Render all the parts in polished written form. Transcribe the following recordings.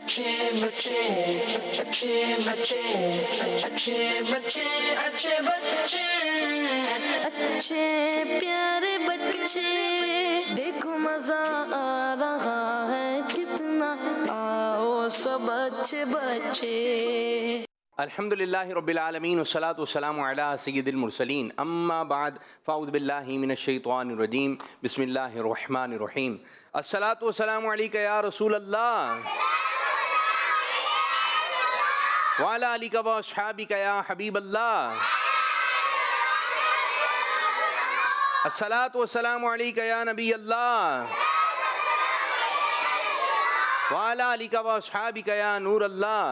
अच्छे बच्चे अच्छे बच्चे अच्छे बच्चे अच्छे बच्चे अच्छे प्यारे बच्चे देखो मजा आ रहा है कितना आओ सब अच्छे बच्चे। अल्हम्दुलिल्लाहि रब्बिल आलमीन वस्सलातु वस्सलामु अला सय्यिदिल मुरसलीन अम्मा बाद फ़अऊज़ु बिल्लाहि मिनश शैतानिर रजीम बिस्मिल्लाहिर रहमानिर रहीम अस्सलातु वस्सलामु अलैका या रसूलल्लाह व अला आलिका व अस्हाबिका या हबीबल्लाह अस्सलातु वस्सलामु अलैका या नबीयल्लाह व अला आलिका व अस्हाबिका या नूरल्लाह।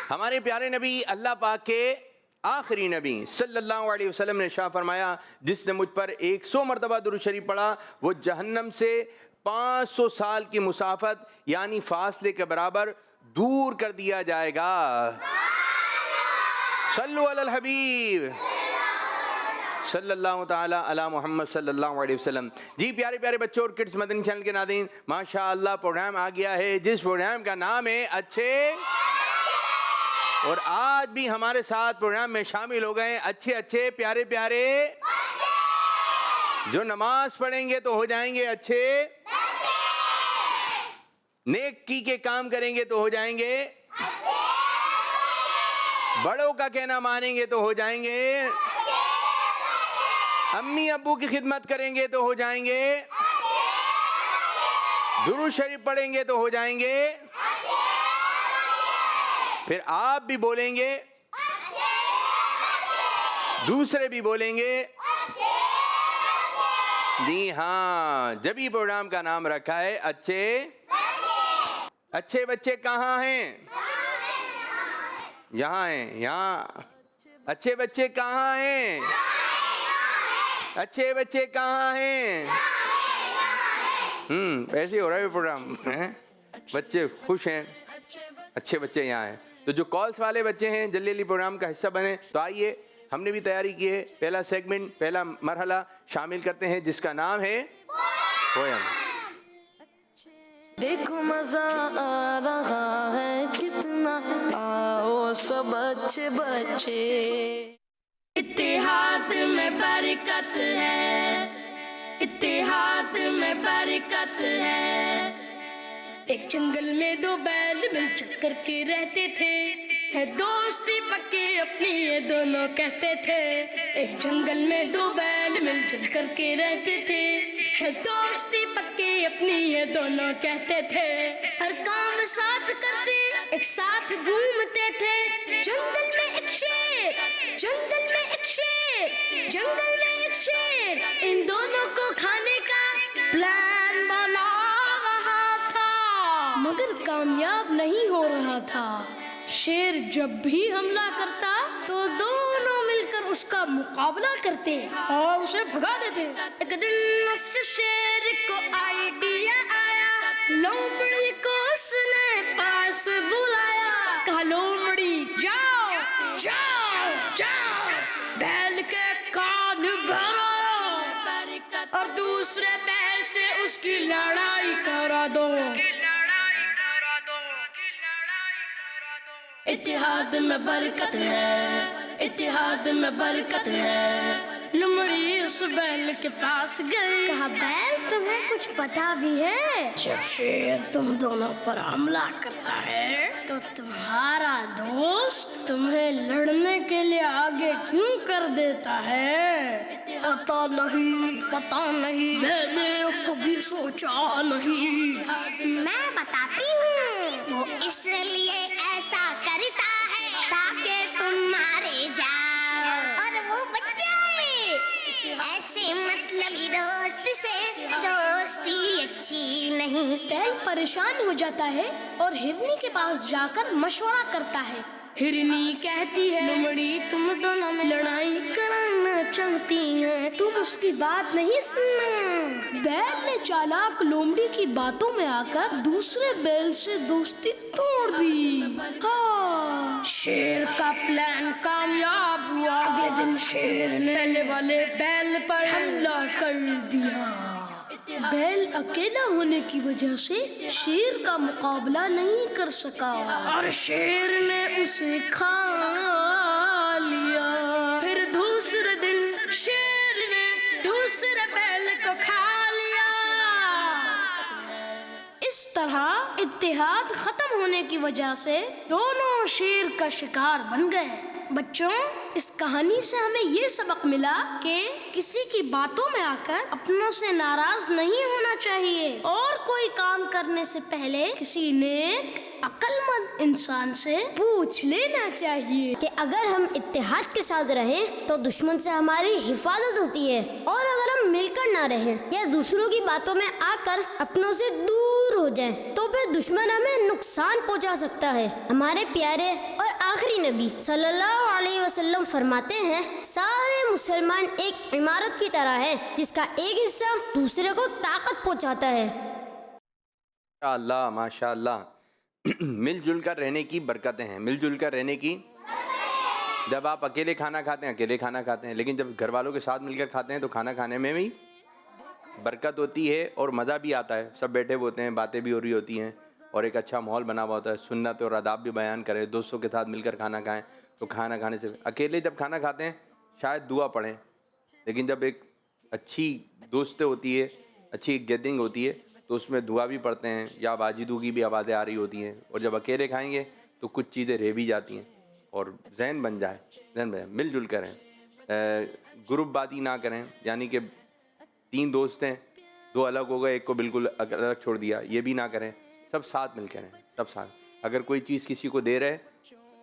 हमारे प्यारे नबी अल्लाह पाक के आखिरी नबी सल्लल्लाहु अलैहि वसल्लम ने इरशाद फरमाया, जिसने मुझ पर 100 मरतबा दुरूद शरीफ पढ़ा वो जहन्नम से 500 साल की मुसाफत यानी फासले के बराबर दूर कर दिया जाएगा। सल्लु अलल हबीब सल्लल्लाहु ताला अला मोहम्मद सल्लल्लाहु अलैहि वसल्लम। जी प्यारे प्यारे बच्चों और किड्स मदनी चैनल के नाज़रीन, माशाअल्लाह प्रोग्राम आ गया है जिस प्रोग्राम का नाम है अच्छे, और आज भी हमारे साथ प्रोग्राम में शामिल हो गए अच्छे अच्छे प्यारे प्यारे जो नमाज पढ़ेंगे तो हो जाएंगे अच्छे, नेकी के काम करेंगे तो हो जाएंगे, बड़ों का कहना मानेंगे तो हो जाएंगे, अम्मी अब्बू की खिदमत करेंगे तो हो जाएंगे, दुरूद शरीफ पढ़ेंगे तो हो जाएंगे, फिर आप भी बोलेंगे, दूसरे भी बोलेंगे। जी हाँ, जब ही प्रोग्राम का नाम रखा है अच्छे। अच्छे बच्चे कहाँ हैं? यहाँ हैं, यहाँ। अच्छे बच्चे कहाँ हैं? अच्छे बच्चे कहाँ हैं? ऐसे हो रहा है प्रोग्राम है, बच्चे खुश हैं, अच्छे बच्चे यहाँ हैं। तो जो कॉल्स वाले बच्चे हैं जल्दी जल्दी प्रोग्राम का हिस्सा बने। तो आइए, हमने भी तैयारी की है, पहला सेगमेंट पहला मरहला शामिल करते हैं जिसका नाम है पोयम। देखो मजा आ रहा है कितना आओ सब अच्छे बच्चे। इत्तेहाद में बरकत है, इत्तेहाद में बरकत है। एक जंगल में दो बैल मिलजुल करके रहते थे, है दोस्ती पक्की अपनी ये दोनों कहते थे। एक जंगल में दो बैल मिलजुल करके रहते थे, है दोस्ती पक्की अपनी ये दोनों कहते थे। हर काम साथ करते एक साथ घूमते थे। जंगल में एक शेर, जंगल में एक शेर, जंगल में एक शेर, इन दोनों को खाने का प्लान बना मगर कामयाब नहीं हो रहा था। शेर जब भी हमला करता तो दोनों मिलकर उसका मुकाबला करते और उसे भगा देते। एक दिन उस शेर को आइडिया आया, लोमड़ी को उसने पास बुलाया, कहा लोमड़ी जाओ जाओ जाओ, बैल के कान भरो और दूसरे बैल से उसकी लड़ाई करा दो। इत्तेहाद में बरकत है, इत्तेहाद में बरकत है। लोमड़ी उस बैल के पास गई, कहा बैल तुम्हें कुछ पता भी है? जब शेर तुम दोनों पर हमला करता है तो तुम्हारा दोस्त तुम्हें लड़ने के लिए आगे क्यों कर देता है? पता नहीं, पता नहीं, मैंने कभी सोचा नहीं। मैं बताती हूँ, वो इसलिए ऐसा करता है ताकि तुम मारे जाओ और वो बच जाए। ऐसे मतलबी दोस्त से दोस्ती अच्छी नहीं। बैल परेशान हो जाता है और हिरनी के पास जाकर मशवरा करता है। हिरनी कहती है लोमड़ी तुम दोनों में लड़ाई कराना चाहती है, तुम उसकी बात नहीं सुनना। बैल ने चालाक लोमड़ी की बातों में आकर दूसरे बैल से दोस्ती तोड़ दी। हाँ, शेर का प्लान कामयाब हुआ। अगले दिन शेर ने पहले वाले बैल पर हमला कर दिया। बैल अकेला होने की वजह से शेर का मुकाबला नहीं कर सका और शेर ने उसे खा लिया। फिर दूसरे दिन शेर ने दूसरे बैल को खा लिया। इस तरह इत्तेहाद खत्म होने की वजह से दोनों शेर का शिकार बन गए। बच्चों, इस कहानी से हमें ये सबक मिला कि किसी की बातों में आकर अपनों से नाराज नहीं होना चाहिए और कोई काम करने से पहले किसी नेक अक्लमंद इंसान से पूछ लेना चाहिए कि अगर हम इत्तेहाद के साथ रहें तो दुश्मन से हमारी हिफाजत होती है, और अगर हम मिलकर ना रहें या दूसरों की बातों में आकर अपनों से दूर हो जाएं, तो फिर दुश्मन हमें नुकसान पहुंचा सकता है। हमारे प्यारे और आखिरी नबी सल्लल्लाहु अलैहि वसल्लम फरमाते हैं, सारे मुसलमान एक इमारत की तरह है जिसका एक हिस्सा दूसरे को ताकत पहुंचाता है। माशाअल्लाह माशाअल्लाह। मिलजुल कर रहने की बरकतें हैं, मिलजुल कर रहने की। जब आप अकेले खाना खाते हैं अकेले खाना खाते हैं, लेकिन जब घर वालों के साथ मिलकर खाते हैं तो खाना खाने में भी बरकत होती है और मज़ा भी आता है। सब बैठे होते हैं, बातें भी हो रही होती हैं और एक अच्छा माहौल बना हुआ होता है। सुन्नत और आदाब भी बयान करें, दोस्तों के साथ मिलकर खाना खाएं। तो खाना खाने से अकेले जब खाना खाते हैं शायद दुआ पढ़ें, लेकिन जब एक अच्छी दोस्ती होती है, अच्छी गैदरिंग होती है, तो उसमें दुआ भी पढ़ते हैं या वाजिदू की भी आवाज़ें आ रही होती हैं। और जब अकेले खाएंगे तो कुछ चीज़ें रह भी जाती हैं और जहन बन जाए, जहन बन जाए। मिलजुल करें, ग्रुपबाजी ना करें, यानी कि 3 दोस्त हैं, 2 अलग हो गए, एक को बिल्कुल अलग छोड़ दिया, ये भी ना करें। सब साथ मिल करें, सब साथ। अगर कोई चीज़ किसी को दे रहे,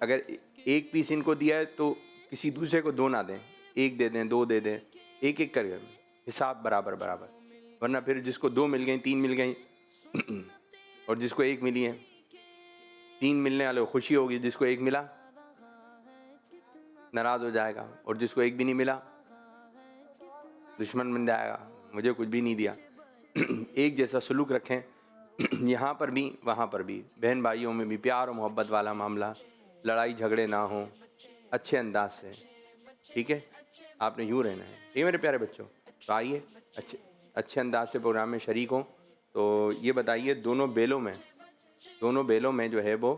अगर एक पीस इनको दिया है तो किसी दूसरे को 2 ना दें, 1 दे दें, 2 दे दें, एक एक कर हिसाब बराबर बराबर। वरना फिर जिसको 2 मिल गई, 3 मिल गई और जिसको 1 मिली है, 3 मिलने वाले को खुशी होगी, जिसको 1 मिला नाराज़ हो जाएगा, और जिसको 1 भी नहीं मिला दुश्मन बन जाएगा, मुझे कुछ भी नहीं दिया। एक जैसा सलूक रखें, यहाँ पर भी वहाँ पर भी, बहन भाइयों में भी प्यार और मोहब्बत वाला मामला, लड़ाई झगड़े ना हो, अच्छे अंदाज से, ठीक है। आपने यूँ रहना है, ये मेरे प्यारे बच्चों। तो आइए अच्छे अंदाज से प्रोग्राम में शरीक हों। तो ये बताइए, दोनों बेलों में जो है वो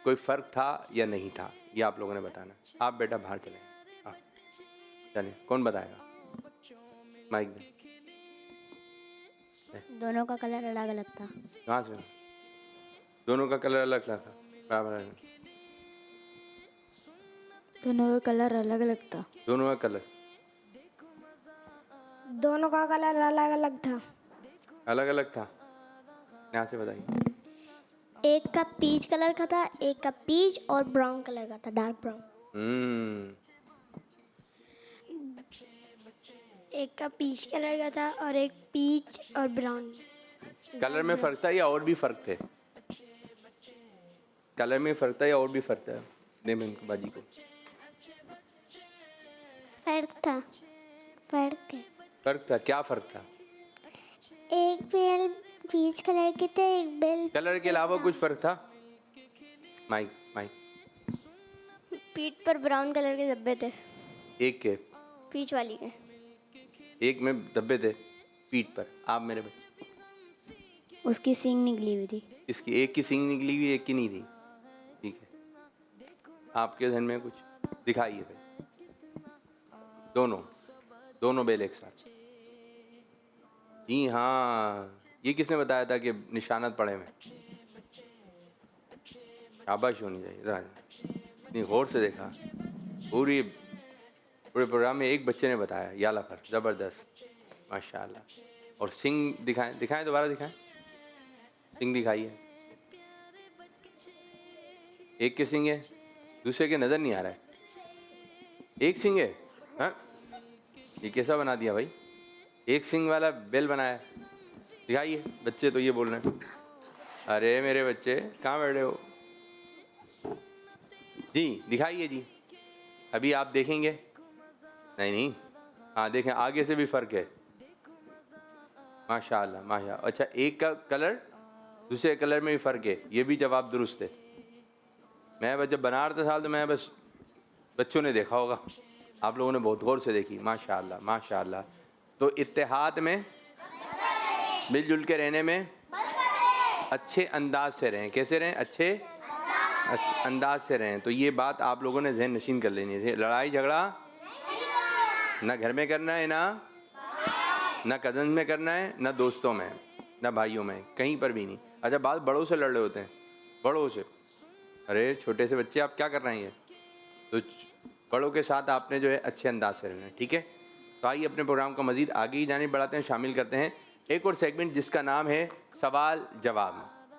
कोई फ़र्क था या नहीं था, ये आप लोगों ने बताना। आप बेटा बाहर चलें, हाँ चलें, कौन बताएगा? माइक दे। दोनों का कलर अलग अलग था। कहाँ से? दोनों का कलर अलग था, बराबर। दोनों का कलर अलग अलग था। दोनों का कलर अलग अलग था। अलग अलग था, यहाँ से बताइए। एक का पीच कलर का था, एक का पीच और ब्राउन कलर का था, डार्क ब्राउन। एक का पीच कलर का था और एक पीच और ब्राउन। कलर में फ़र्क था या और भी फ़र्क थे? कलर में फ़र्क था या और भी फ़र्क था? दे मैं बाजी को। फ़र्क था, क्या फ़र्क था? एक बेल पीच कलर के थे, एक बेल कलर के अलावा कुछ फ़र्क था? माइक। पीठ पर ब्राउन कलर के धब्बे थे, एक के पीच वाली के। एक में धब्बे थे पीठ पर। आप मेरे बच्चे, उसकी सींग निकली हुई थी। इसकी एक की सींग निकली हुई, एक की नहीं थी, ठीक है। आपके ध्यान में कुछ दिखाइए भाई। दोनों बेल एक साथ। जी हाँ, ये किसने बताया था कि निशानत पढ़े में? शाबाश होनी चाहिए। इधर आ जाए, इतनी गौर से देखा। पूरे प्रोग्राम में एक बच्चे ने बताया, या लफर, ज़बरदस्त, माशाल्लाह। और सिंग दिखाएं, दोबारा दिखाएं, सिंग दिखाइए। एक के सिंग है, दूसरे के नज़र नहीं आ रहा है। एक सिंग है, हाँ, ये कैसा बना दिया भाई? एक सिंग वाला बेल बनाया। दिखाइए। बच्चे तो ये बोल रहे हैं, अरे मेरे बच्चे कहाँ बैठे हो? जी दिखाइए जी। अभी आप देखेंगे? नहीं, हाँ देखें, आगे से भी फ़र्क है। माशाल्लाह माशाल्लाह। अच्छा, एक का कलर दूसरे कलर में भी फ़र्क है, ये भी जवाब दुरुस्त है। मैं जब बना रहा था तो मैं बस, बच्चों ने देखा होगा, आप लोगों ने बहुत गौर से देखी। माशाल्लाह माशाल्लाह। तो इत्तेहाद में मिलजुल के रहने में अच्छे अंदाज से रहें। कैसे रहें? अच्छे अंदाज से रहें। तो ये बात आप लोगों ने ज़हन नशीन कर लेनी है। लड़ाई झगड़ा ना घर में करना है, ना कज़न में करना है, ना दोस्तों में, ना भाइयों में, कहीं पर भी नहीं। अच्छा, बात बड़ों से लड़ रहे होते हैं, बड़ों से। अरे छोटे से बच्चे, आप क्या कर रहे हैं? तो बड़ों के साथ आपने जो है अच्छे अंदाज से रहना है, ठीक है। तो आइए अपने प्रोग्राम को मज़ीद आगे ही जाने बढ़ाते हैं, शामिल करते हैं एक और सेगमेंट जिसका नाम है सवाल जवाब।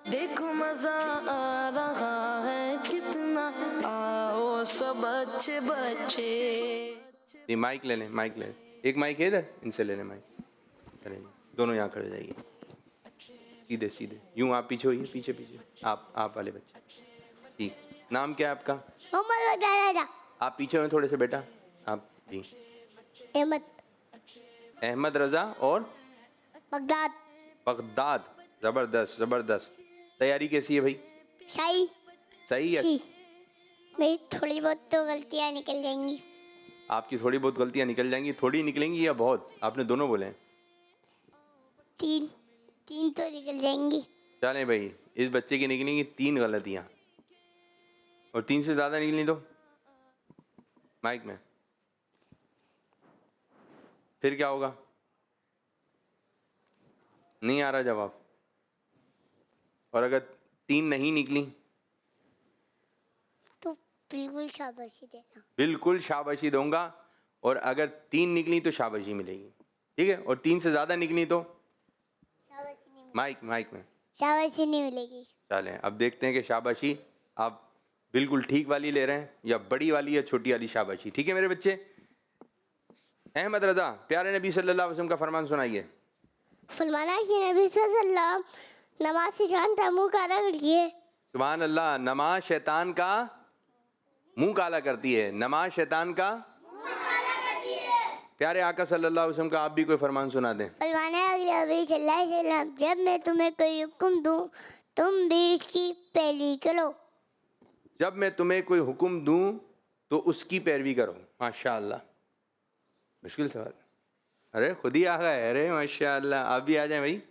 देखो मजा आ रहा है कितना, आओ सब अच्छे बच्चे। ये माइक ले लें, माइक ले लें। एक माइक है इधर, इनसे ले लें माइक। चलें, दोनों यहाँ खड़े हो जाइए, सीधे सीधे, यूँ आप पीछे होइए, पीछे पीछे, आप वाले बच्चे। ठीक, नाम क्या है आपका? मोहम्मद दादा। आप पीछे हो थोड़े से बेटा, आप जी। अहमद रज़ा और बगदाद। बगदाद, ज़बरदस्त ज़बरदस्त। तैयारी कैसी है भाई? सही है। मेरी थोड़ी बहुत तो गलतियाँ निकल जाएंगी। आपकी थोड़ी बहुत गलतियाँ निकल जाएंगी? थोड़ी निकलेंगी या बहुत? आपने दोनों बोले हैं। तीन तो निकल जाएंगी। चलें भाई, इस बच्चे की निकलेंगी 3 गलतियाँ, और 3 से ज़्यादा निकली तो माइक में फिर क्या होगा? नहीं आ रहा जवाब। और अगर 3 नहीं निकली तो बिल्कुल शाबाशी देना। बिल्कुल शाबाशी दूंगा। और अगर 3 निकली तो शाबाशी मिलेगी, ठीक है। और 3 से ज़्यादा निकली तो माइक में शाबाशी नहीं मिलेगी। चलें, अब देखते हैं कि शाबाशी आप बिल्कुल ठीक वाली ले रहे हैं या बड़ी वाली या छोटी वाली शाबाशी। ठीक है मेरे बच्चे। अहमद रज़ा, प्यारे नबी सल्लल्लाहु अलैहि वसल्लम का फरमान सुनाइए। फरमाना कि नबी सल्लल्लाहु नमाज से शैतान का मुंह काला करती है। सुभान अल्लाह, नमाज शैतान का मुंह काला करती है। नमाज शैतान का प्यारे आका सल्लल्लाहु अलैहि वसल्लम का आप भी कोई फरमान सुना दें। फरमाना नबी सल्लल्लाहु अलैहि वसल्लम, जब मैं तुम्हें कोई हुक्म दूं तुम भी इसकी पैरवी करो। जब मैं तुम्हें कोई हुक्म दूं तो उसकी पैरवी करो। माशाअल्लाह, मुश्किल सवाल। अरे खुद ही आ गए। अरे माशाअल्लाह, आप भी आ जाएं भाई।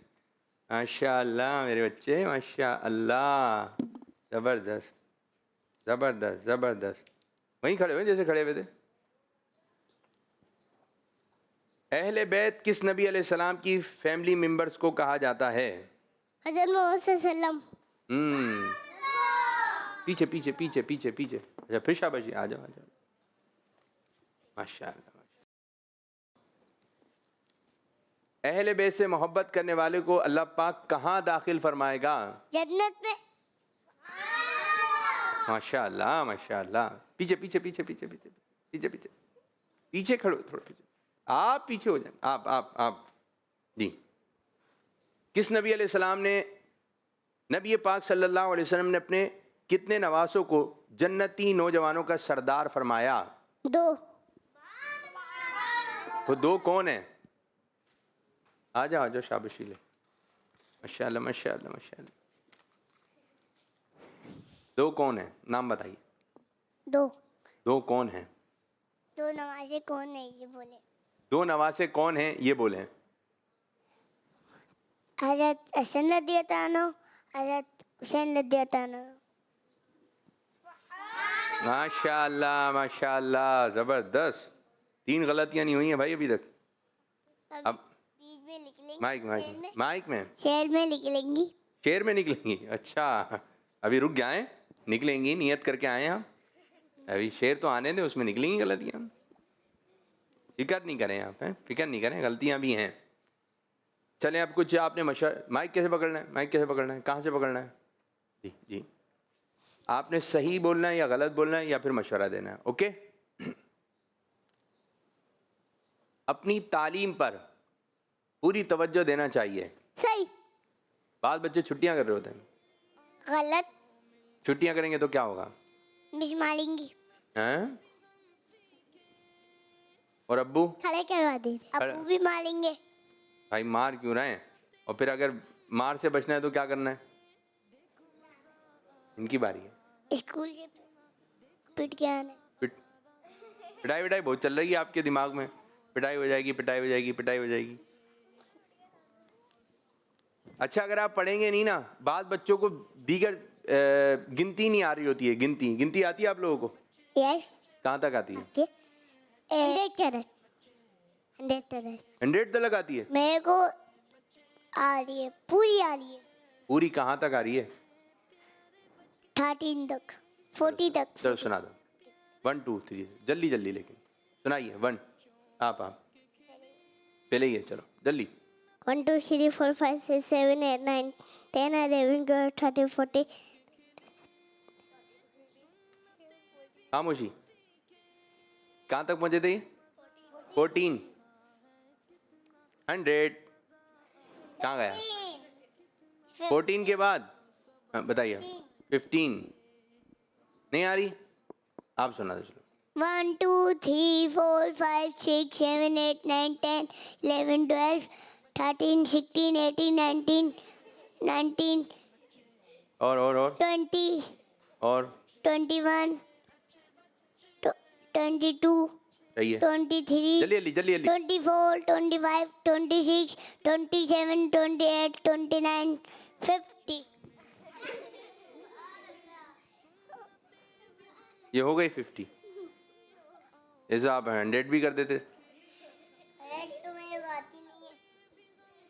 माशाअल्लाह मेरे बच्चे, माशाअल्लाह, ज़बरदस्त ज़बरदस्त ज़बरदस्त। वहीं खड़े हुए जैसे खड़े हुए थे। अहले बैत किस नबी अलैहिस्सलाम की फैमिली मेंबर्स को कहा जाता है? हज़रत मोहम्मद सल्लल्लाहु पीछे पीछे पीछे पीछे पीछे। अच्छा फिर शाबाशी, आ जाओ आ जाओ। माशाअल्लाह। अहले बैत से मोहब्बत करने वाले को अल्लाह पाक कहाँ दाखिल फरमाएगा? जन्नत में। माशाअल्लाह माशाअल्लाह। पीछे पीछे पीछे पीछे पीछे पीछे पीछे पीछे खड़ो, थोड़ा पीछे। आप पीछे हो जाए। आप जी। किस नबी अलैहिस्सलाम ने, नबी पाक सल्लल्लाहु अलैहि वसल्लम ने अपने कितने नवासों को जन्नती नौजवानों का सरदार फरमाया? 2। वो 2 कौन है? आ जाओ शाबाशी ले। माशाअल्लाह माशाअल्लाह माशाअल्लाह। 2 कौन है? नाम बताइए। 2 कौन है? 2 नमाज़ें कौन है ये बोले? 2 नवासे कौन हैं ये बोले? हज़रत हसन रज़ियल्लाहु अन्हु, हज़रत हुसैन रज़ियल्लाहु अन्हु। माशाअल्लाह माशाअल्लाह, ज़बरदस्त। 3 गलतियां नहीं हुई हैं भाई अभी तक। अब बीच में निकलेंगी। माइक में शेर में निकलेंगी। शेर में निकलेंगी। अच्छा, अभी रुक जाएं, निकलेंगी, नियत करके आए हैं हम। अभी शेर तो आने दें, उसमें निकलेंगी गलतियां। फिक्र नहीं करें आप, हैं फिक्र नहीं करें, गलतियां भी हैं। चलें, अब कुछ आपने माइक कैसे पकड़ना है? माइक कैसे पकड़ना है? कहाँ से पकड़ना है? जी जी, आपने सही बोलना है या गलत बोलना है या फिर मशवरा देना है। ओके। अपनी तालीम पर पूरी तवज्जो देना चाहिए। सही। बाद बच्चे छुट्टियां कर रहे होते हैं। गलत। छुट्टियां करेंगे तो क्या होगा? मिस मारेंगी। हैं? और अब्बू खड़े करवा दे। अब्बू भी मारेंगे। भाई मार क्यों रहे हैं? और फिर अगर मार से बचना है तो क्या करना है? इनकी बारी है। स्कूल से पिट के आना। पिटाई विटाई बहुत चल रही है आपके दिमाग में। पिटाई हो जाएगी, पिटाई हो जाएगी, पिटाई हो जाएगी। अच्छा अगर आप पढ़ेंगे नहीं ना, बाद बच्चों को दीगर गिनती नहीं आ रही होती है। गिनती आती है आप लोगों को? यस कहाँ तक आती है? 100 तक 100 तक आती है? मेरे को आ रही है, पूरी आ रही है। पूरी कहाँ तक आ रही है? 13 तक 40 तक। चलो सुना दो 1 2 3 जल्दी जल्दी, लेकिन सुनाइए 1। आप पहले ही है, चलो जल्दी। 1 2 3 4 5 6 7 8 9 10 11 12 13 14। खामोशी। कहाँ तक पहुंचे थे? 14 100 कहाँ गया? 14 के बाद बताइए 15 नहीं आ रही? आप सुना दो चलो। 1 2 3 4 5 6 7 8 9 10 11 12 13 16 18 19 और 20 और 21 22 सही है। 23 जल्दी 24 25 26 27 28 29 50। ये हो गई 50। ऐसा आप 100 भी कर देते। तो मेरे को आती नहीं है।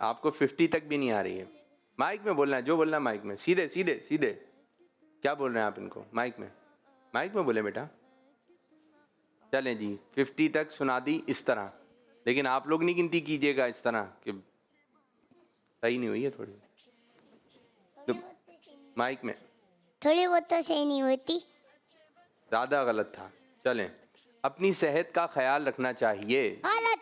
आपको 50 तक भी नहीं आ रही है। माइक में बोलना है, जो बोलना है माइक में, सीधे सीधे सीधे। क्या बोल रहे हैं आप इनको? माइक में बोले बेटा। चलें जी 50 तक सुना दी इस तरह, लेकिन आप लोग नहीं गिनती कीजिएगा इस तरह कि सही नहीं हुई है थोड़ी तो माइक में थोड़ी बहुत तो सही नहीं होती। ज़्यादा गलत था। चलें, अपनी सेहत का ख्याल रखना चाहिए। गलत।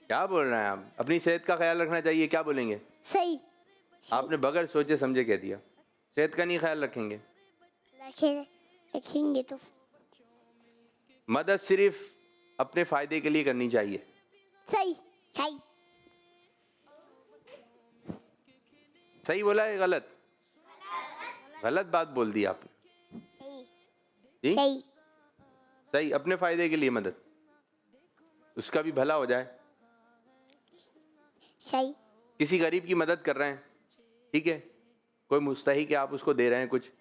क्या बोल रहे हैं आप? अपनी सेहत का ख्याल रखना चाहिए, क्या बोलेंगे? सही। आपने बगैर सोचे समझे कह दिया। सेहत का नहीं ख्याल रखेंगे। रखेंगे तो मदद सिर्फ अपने फायदे के लिए करनी चाहिए। सही सही सही बोला है गलत? गलत बात बोल दी आपने जी। सही सही, अपने फायदे के लिए मदद, उसका भी भला हो जाए। सही। किसी गरीब की मदद कर रहे हैं, ठीक है, कोई मुस्तहिक है, आप उसको दे रहे हैं कुछ,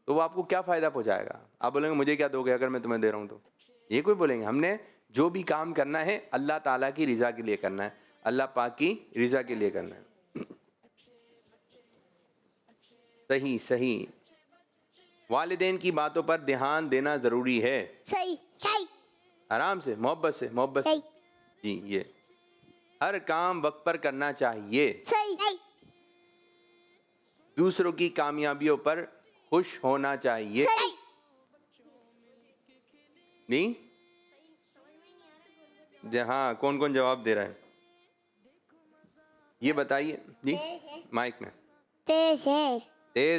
तो वो आपको क्या फ़ायदा पहुंचाएगा? आप बोलेंगे मुझे क्या दोगे अगर मैं तुम्हें दे रहा हूं तो? ये कोई बोलेंगे? हमने जो भी काम करना है अल्लाह ताला की रिज़ा के लिए करना है, अल्लाह पाक की रिज़ा के लिए करना है। सही सही। वालिदैन की बातों पर ध्यान देना ज़रूरी है। सही सही आराम से, मोहब्बत से सही जी। ये हर काम वक्त पर करना चाहिए। सही सही दूसरों की कामयाबियों पर खुश होना चाहिए। सही। नहीं हाँ, कौन कौन जवाब दे रहा है ये बताइए जी। माइक में तेज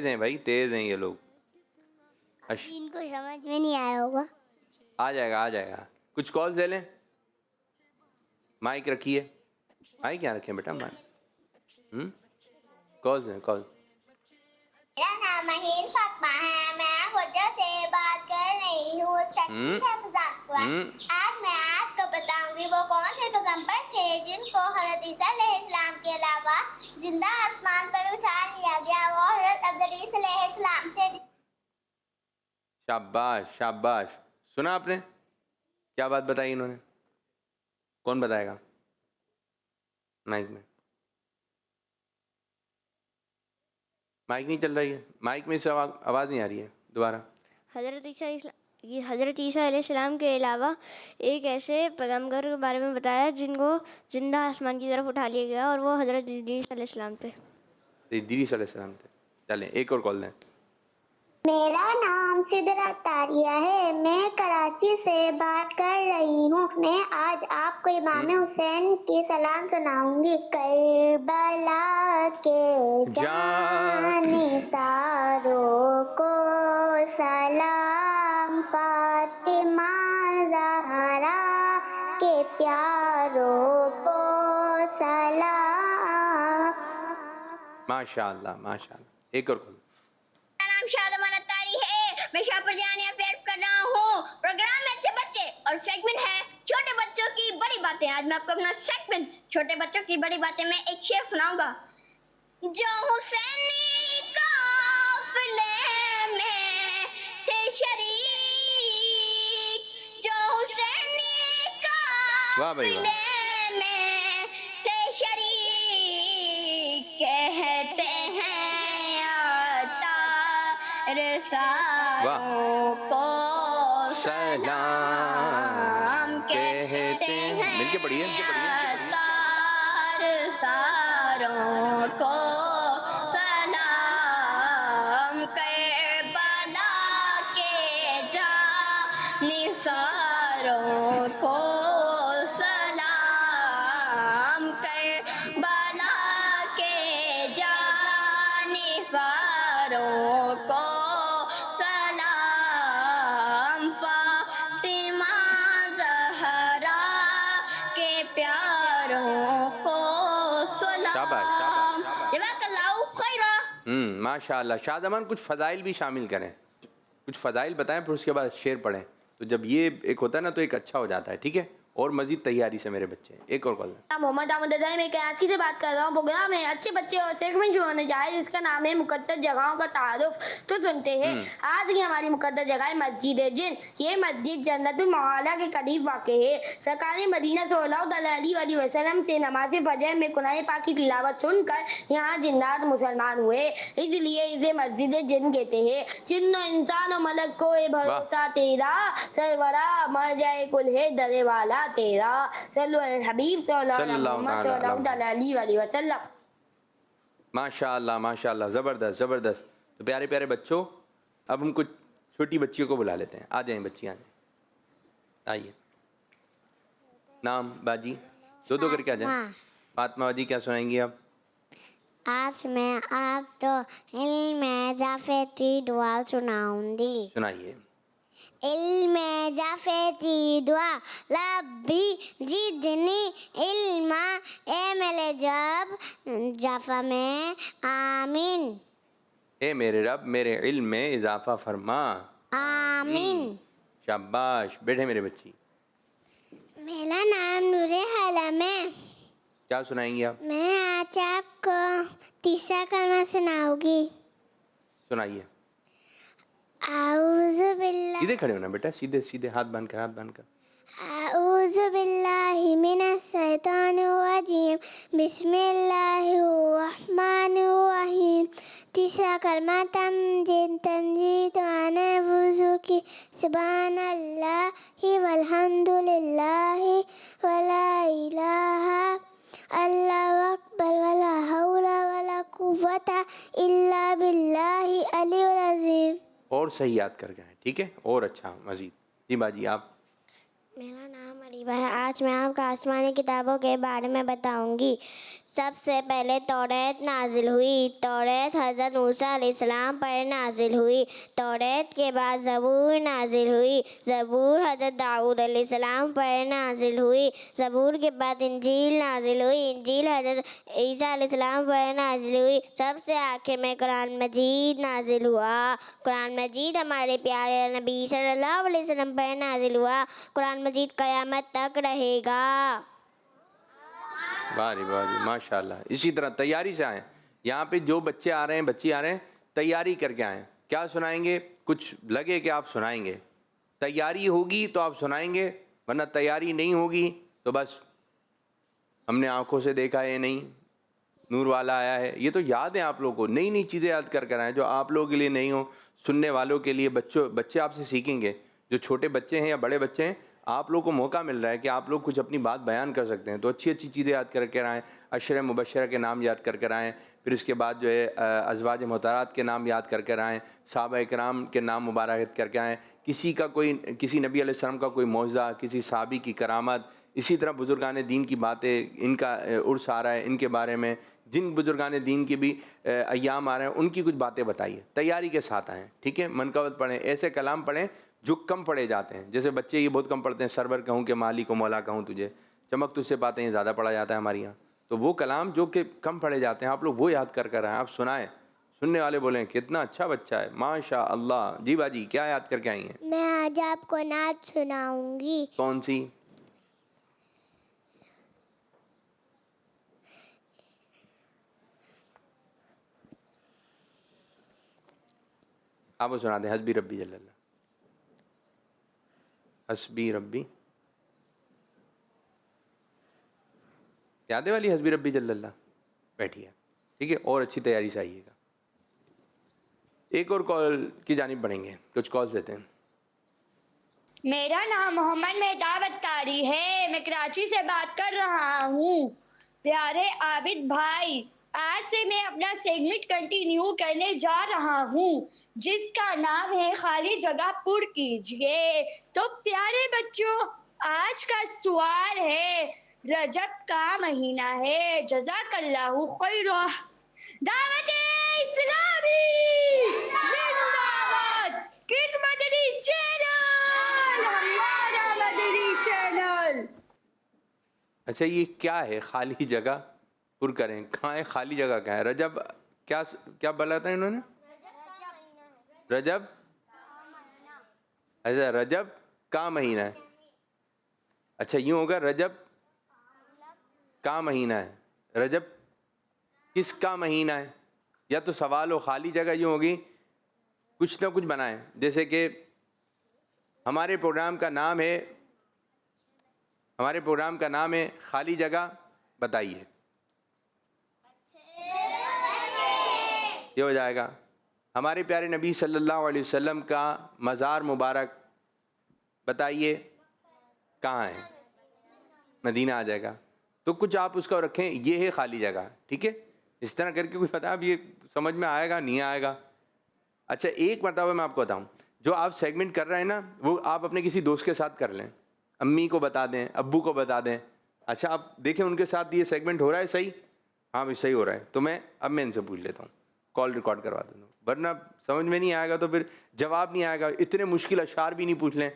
हैं भाई, तेज हैं ये लोग। इनको समझ में नहीं आ रहा होगा। आ जाएगा। कुछ कॉल ले लें। माइक रखिए। माइक क्या रखें बेटा? माइक कॉल हैं कॉल। मेरा नाम महीन फातिमा है, मैं गुजर से बात कर रही हूँ। आज मैं आपको बताऊंगी वो कौन से पैगंबर थे जिनको हज़रत ईसा अलैहिस्सलाम के अलावा जिंदा आसमान पर उठा लिया गया। वो हज़रत इदरीस अलैहिस्सलाम थे। शाबाश। सुना आपने क्या बात बताई इन्होंने? कौन बताएगा? माइक नहीं चल रही है। माइक में से आवाज़ नहीं आ रही है। दोबारा। हज़रत ईसा अलैहिस्सलाम के अलावा एक ऐसे पैगंबर के बारे में बताया जिनको जिंदा आसमान की तरफ उठा लिया गया, और वो हज़रत इदरीस अलैहिस्सलाम थे। इदरीस अलैहिस्सलाम थे। चलें एक और कॉल दें। मेरा नाम सिदरा तारिया है, मैं कराची से बात कर रही हूँ। मैं आज आपको इमाम हुसैन की सलाम सुनाऊंगी। करबला के जानिसारों को सलाम, फातिमा ज़हरा के प्यारों को सलाम। माशाअल्लाह। एक और कॉल। शादमान अत्तारी है, मैं शाहपुर जानिया पेश कर रहा हूँ। प्रोग्राम में अच्छे बच्चे और सेगमेंट है छोटे बच्चों की बड़ी बातें। आज मैं आपको अपना सेगमेंट छोटे बच्चों की बड़ी बातें में एक शेर सुनाऊंगा। जो हुसैनी काफिले में थे शरीक, जो हुसैनी वाह भाई वाह। काफिले में थे शरीक, कहते हैं अतार सारों को सलाम, कहते हैं मिलके पढ़िए अतार सारों को सलाम, करबला के जानिसारों को सलाम, करबला के जानिसारों को सलाम, फातिमा ज़हरा के प्यारों को सलाम। शाबाश, शाबाश, शाबाश। जज़ाकल्लाहु खैरा। माशाअल्लाह। शादमान कुछ फ़ज़ाइल भी शामिल करें, कुछ फ़ज़ाइल बताएं, फिर उसके बाद शेर पढ़ें। तो जब ये एक होता है ना तो एक अच्छा हो जाता है। ठीक है, और मज़ीद तैयारी से मेरे बच्चे। एक और कॉल। मोहम्मद अहमद रज़ाई, मैं कराची से बात कर रहा हूँ। प्रोग्राम है अच्छे बच्चे और सेगमेंट शुरू होने जा रहा है जिसका नाम है मुक़द्दस जगहों का तारुफ। तो सुनते हैं आज की हमारी मुक़द्दस जगह है मस्जिद जिन। ये मस्जिद जन्नतुल मआला के करीब वाक़ है। सरकार मदीना सल्लल्लाहु अलैहि वसल्लम से नमाज फजर में कुरान पाक की तिलावत सुनकर यहाँ जिन्नात मुसलमान हुए, इसलिए इसे मस्जिद जिन कहते हैं। जिन्नो इंसान और मलक को है भरोसा तेरा, सरवरा मर जाए कुल है डरे वाला तेरा। सल्लल्लाहु अलैहि हबीब सल्लल्लाहु अलैहि वसल्लम। माशाअल्लाह माशाअल्लाह, ज़बरदस्त ज़बरदस्त। तो प्यारे प्यारे बच्चों, अब हम कुछ छोटी बच्चियों को बुला लेते हैं। आ जाएं बच्चियाँ, आ जाएं, आइए। नाम बाजी, दो दो करके आ जाएं। फातिमा बाजी क्या सुनाएंगी आप? आज मैं आपको इल्म जाफेती दुआ सुनाऊंगी। सुनाइए। इल्म जाफेती दुआ रब्बी जिदनी इल्मा, ए मेरे जब जाफा में आमीन। ए मेरे रब मेरे इल्म में इजाफा फरमा, आमीन। शाबाश। बैठे मेरे बच्ची। मेरा नाम नूरे हलम है। क्या सुनाएंगी आप? मैं आज आपको तीसरा कलमा सुनाऊंगी। सुनाइए। आऊज़ु बिल्लाह, सीधे खड़े होना बेटा, सीधे सीधे, हाथ बांध कर, हाथ बांध कर। आऊज़ु बिल्लाहि मिनश शैतानिर रजीम, बिस्मिल्लाहिर रहमानिर रहीम। तीसरा कलमा तमजीद वाना वुज़ू की, सुब्हानल्लाहि वल्हम्दुलिल्लाहि वला इलाहा अल्लाहु अकबर वला हौला वला कुव्वता इल्ला बिल्लाहि अलियुल अज़ीम। और सही याद करके आए, ठीक है, और अच्छा मजीद। जी बाजी आप? मेरा नाम अरीबा है। आज मैं आपको आसमानी किताबों के बारे में बताऊंगी। सबसे पहले तौरात नाजिल हुई। तौरात हज़रत मूसा अलैहिस्सलाम पर नाजिल हुई। तौरात के बाद ज़बूर नाजिल हुई। ज़बूर हज़रत दाऊद अलैहिस्सलाम पर नाजिल हुई। ज़बूर के बाद इंजील नाजिल हुई। इंजील हज़रत ईसा अलैहिस्सलाम पर नाजिल हुई। सबसे आखिर में कुरान मजीद नाजिल हुआ। कुरान मजीद हमारे प्यारे नबी सल्लल्लाहु अलैहि वसल्लम पर नाजिल हुआ। कुरान मजीद क़यामत तक रहेगा। वाह रे वाह जी, माशाल्लाह। इसी तरह तैयारी से आएँ। यहाँ पे जो बच्चे आ रहे हैं, बच्ची आ रहे हैं, तैयारी करके आएँ। क्या सुनाएंगे? कुछ लगे कि आप सुनाएंगे, तैयारी होगी तो आप सुनाएंगे, वरना तैयारी नहीं होगी तो बस हमने आंखों से देखा है, नहीं नूर वाला आया है। ये तो याद है आप लोगों को। नई नई चीज़ें याद कर कर आएँ जो आप लोगों के लिए नहीं हो, सुनने वालों के लिए। बच्चे आपसे सीखेंगे, जो छोटे बच्चे हैं या बड़े बच्चे हैं, आप लोग को मौका मिल रहा है कि आप लोग कुछ अपनी बात बयान कर सकते हैं। तो अच्छी अच्छी चीज़ें याद करके आएँ। अशर मुबशरा के नाम याद करके आएँ। फिर इसके बाद जो है अज़वाज मुहतरात के नाम याद करके आएँ। सहाबा इकराम के नाम मुबारक करके आएँ। किसी नबी अलैहिस्सलाम का कोई मौज़ा, किसी सहाबी की करामत, इसी तरह बुज़ुर्गान दीन की बातें, इनका उर्स आ रहा है, इनके बारे में जिन बुज़ुर्गान दीन के भी अय्याम आ रहे हैं उनकी कुछ बातें बताइए। तैयारी के साथ आएँ, ठीक है। मनकबत पढ़ें, ऐसे कलाम पढ़ें जो कम पढ़े जाते हैं। जैसे बच्चे ये बहुत कम पढ़ते हैं, सरवर कहूँ कि माली को मौला कहूँ तुझे, चमक तुझसे पाते हैं, ज़्यादा पढ़ा जाता है हमारे यहाँ। तो वो कलाम जो कि कम पढ़े जाते हैं, आप लोग वो याद कर आएँ, आप सुनाएं। सुनने वाले बोलें कितना अच्छा बच्चा है, माशा अल्लाह। जी बाजी क्या याद करके आई हैं? मैं आज आपको नात सुनाऊंगी। कौन सी? आप वो सुना दें, हस्बी रब्बी जल्लल्लाह, हस्बी रब्बी, याद है वाली हस्बी रब्बी जल्लल्लाह? बैठिए, ठीक है, और अच्छी तैयारी से आइएगा। एक और कॉल की जानिब बढ़ेंगे, कुछ कॉल्स देते हैं। मेरा नाम मोहम्मद मेहताब अत्तारी है, मैं कराची से बात कर रहा हूँ। प्यारे आबिद भाई, आज से मैं अपना सेगमेंट कंटिन्यू करने जा रहा हूँ, जिसका नाम है खाली जगह पुर कीजिए। तो प्यारे बच्चों, आज का सवाल है, रजब का महीना है, जज़ाकल्लाहु खैरा। दावत इस्लामी जिंदाबाद, किड्स मदनी चैनल, हमारा मदनी चैनल। अच्छा, ये क्या है खाली जगह पुर करें? कहाँ है खाली जगह? क्या है? रजब क्या क्या बोला था इन्होंने? रजब, अच्छा रजब का महीना है। अच्छा यूँ होगा, रजब का महीना है। रजब किसका महीना है? या तो सवाल हो, खाली जगह यूँ होगी, कुछ ना कुछ बनाएं। जैसे कि हमारे प्रोग्राम का नाम है, हमारे प्रोग्राम का नाम है खाली जगह बताइए, ये हो जाएगा। हमारे प्यारे नबी सल्लल्लाहु अलैहि वसल्लम का मज़ार मुबारक बताइए कहाँ है, मदीना आ जाएगा। तो कुछ आप उसका रखें, ये है खाली जगह, ठीक है। इस तरह करके कुछ पता, अब ये समझ में आएगा नहीं आएगा। अच्छा, एक मरतबा मैं आपको बताऊं, जो आप सेगमेंट कर रहे हैं ना, वो आप अपने किसी दोस्त के साथ कर लें, अम्मी को बता दें, अब्बू को बता दें। अच्छा, आप देखें उनके साथ ये सेगमेंट हो रहा है सही, हाँ भाई सही हो रहा है, तो मैं इनसे पूछ लेता हूँ, कॉल रिकॉर्ड करवा देता हूँ। वरना समझ में नहीं आएगा तो फिर जवाब नहीं आएगा। इतने मुश्किल अशार भी नहीं पूछ लें,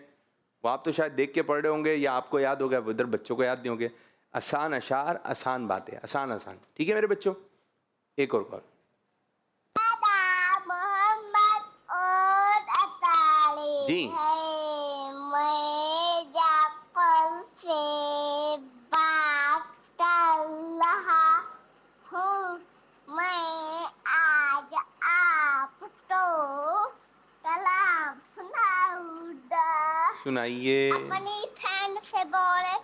वो आप तो शायद देख के पढ़ रहे होंगे या आपको याद हो गया, उधर बच्चों को याद नहीं होंगे। आसान अशार, आसान बातें, आसान आसान, ठीक है मेरे बच्चों। एक और कॉल। मोहम्मद और अताली जी। है, मैं जाफर से बात कर रहा हूँ। मैं आज आपको कलाम सुनाऊंगा। सुनाइए। अपनी फ्रेंड से बोले,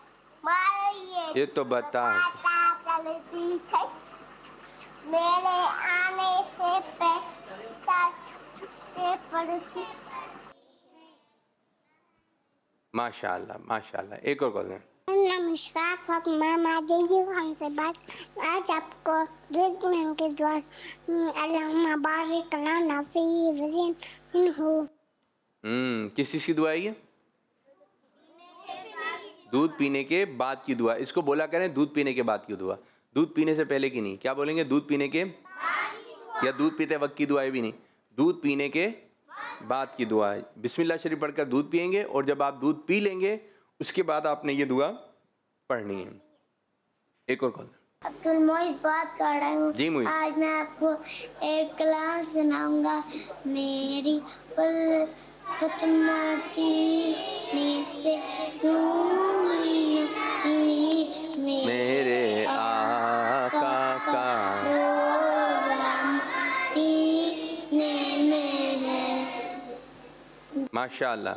मारिए ये तो बता। चलती है, मेरे आने से पहले पड़ती। माशाल्लाह माशाल्लाह। एक और कॉल दें। नमस्कार, फातिमा मादेजी खान से बात। आज आपको दुआ के दुआ अल्लाहुम्मा बारिक लना फी रिज़्क़िना। किस चीज़ की दुआ है ये? दूध पीने के बाद की दुआ। इसको बोला करें दूध पीने के बाद की दुआ, दूध पीने से पहले की नहीं। क्या बोलेंगे? दूध पीने के, या दूध पीते वक्त की दुआ भी नहीं, दूध पीने के बाद की दुआ है। बिस्मिल्लाह शरीफ पढ़कर दूध पिएंगे, और जब आप दूध पी लेंगे उसके बाद आपने ये दुआ पढ़नी है। एक और कॉल। अब्दुल मोइज बात कर रहा हूँ। जी मोइज। आज मैं आपको एक कलाम सुनाऊंगा। मेरी फतमती मेरे आका का माशाल्लाह।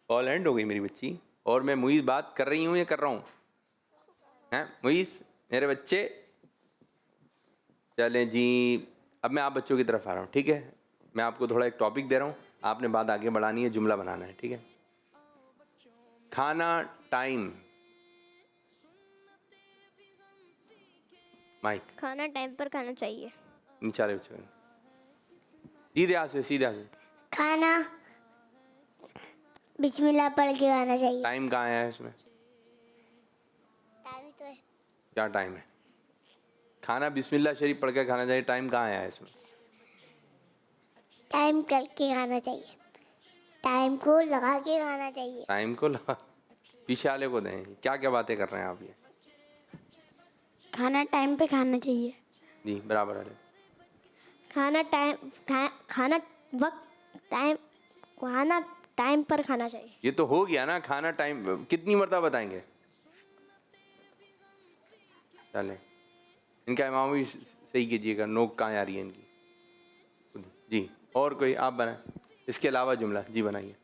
कॉल एंड हो गई मेरी बच्ची, और मैं मुईज़ बात कर रही हूँ या कर रहा हूँ? हैं मुईज़ मेरे बच्चे? चलें जी, अब मैं आप बच्चों की तरफ आ रहा हूँ, ठीक है। मैं आपको थोड़ा एक टॉपिक दे रहा हूँ, आपने बात आगे बढ़ानी है, जुमला बनाना है, ठीक है। खाना टाइम, माइक। खाना टाइम पर खाना चाहिए। निचाले बच्चों, सीधे हाथ से, सीधे हाथ से। खाना बिस्मिल्लाह पढ़ के खाना चाहिए। टाइम कहाँ है इसमें? टाइम तो है। क्या टाइम है? खाना बिस्मिल्लाह शरीफ पढ़ के खाना चाहिए, टाइम कहाँ है इसमें? टाइम करके खाना चाहिए, टाइम को लगा के खाना चाहिए। टाइम को लगा, पीछे वाले को दें। क्या क्या बातें कर रहे हैं आप ये? खाना टाइम पे खाना चाहिए। जी बराबर वाले। खाना टाइम पर खाना चाहिए। ये तो हो गया ना, खाना टाइम। कितनी मरतबा बताएंगे? चले, इनका इमाम भी सही कीजिएगा, नोक कहाँ आ रही है इनकी। जी और कोई आप बनाएं इसके अलावा जुमला, जी बनाइए।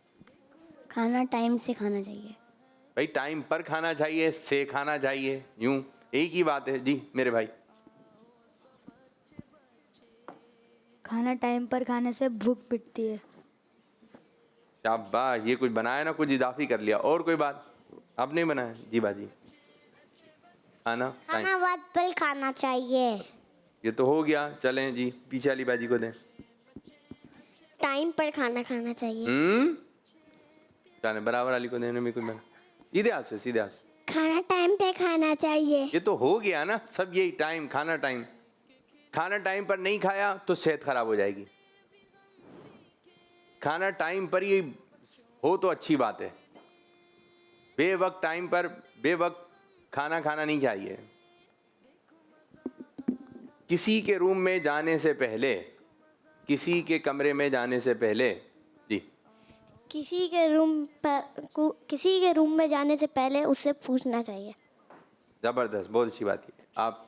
खाना टाइम से खाना चाहिए। भाई टाइम पर खाना चाहिए, से खाना चाहिए, यूं एक ही बात है। जी मेरे भाई। खाना टाइम पर खाने से भूख मिटती है। शाबाश, ये कुछ बनाया ना, कुछ इजाफी कर लिया। और कोई बात आप नहीं बनाया? जी बाजी। खाना टाइम, खाना वक्त पर खाना चाहिए। ये तो हो गया। चलें जी पीछे वाली बाजी को दें। टाइम पर खाना खाना चाहिए। चलें बराबर वाली को देने में कुछ बना। सीधे हाथ से, सीधे हाथ से। खाना टाइम पे खाना चाहिए। ये तो हो गया ना सब, यही टाइम, खाना टाइम। खाना टाइम पर नहीं खाया तो सेहत खराब हो जाएगी। खाना टाइम पर ही हो तो अच्छी बात है। बेवक्त टाइम पर बेवक्त खाना खाना नहीं चाहिए। किसी के रूम में जाने से पहले, किसी के कमरे में जाने से पहले, जी किसी के रूम में जाने से पहले उससे पूछना चाहिए। जबरदस्त, बहुत अच्छी बात है। आप?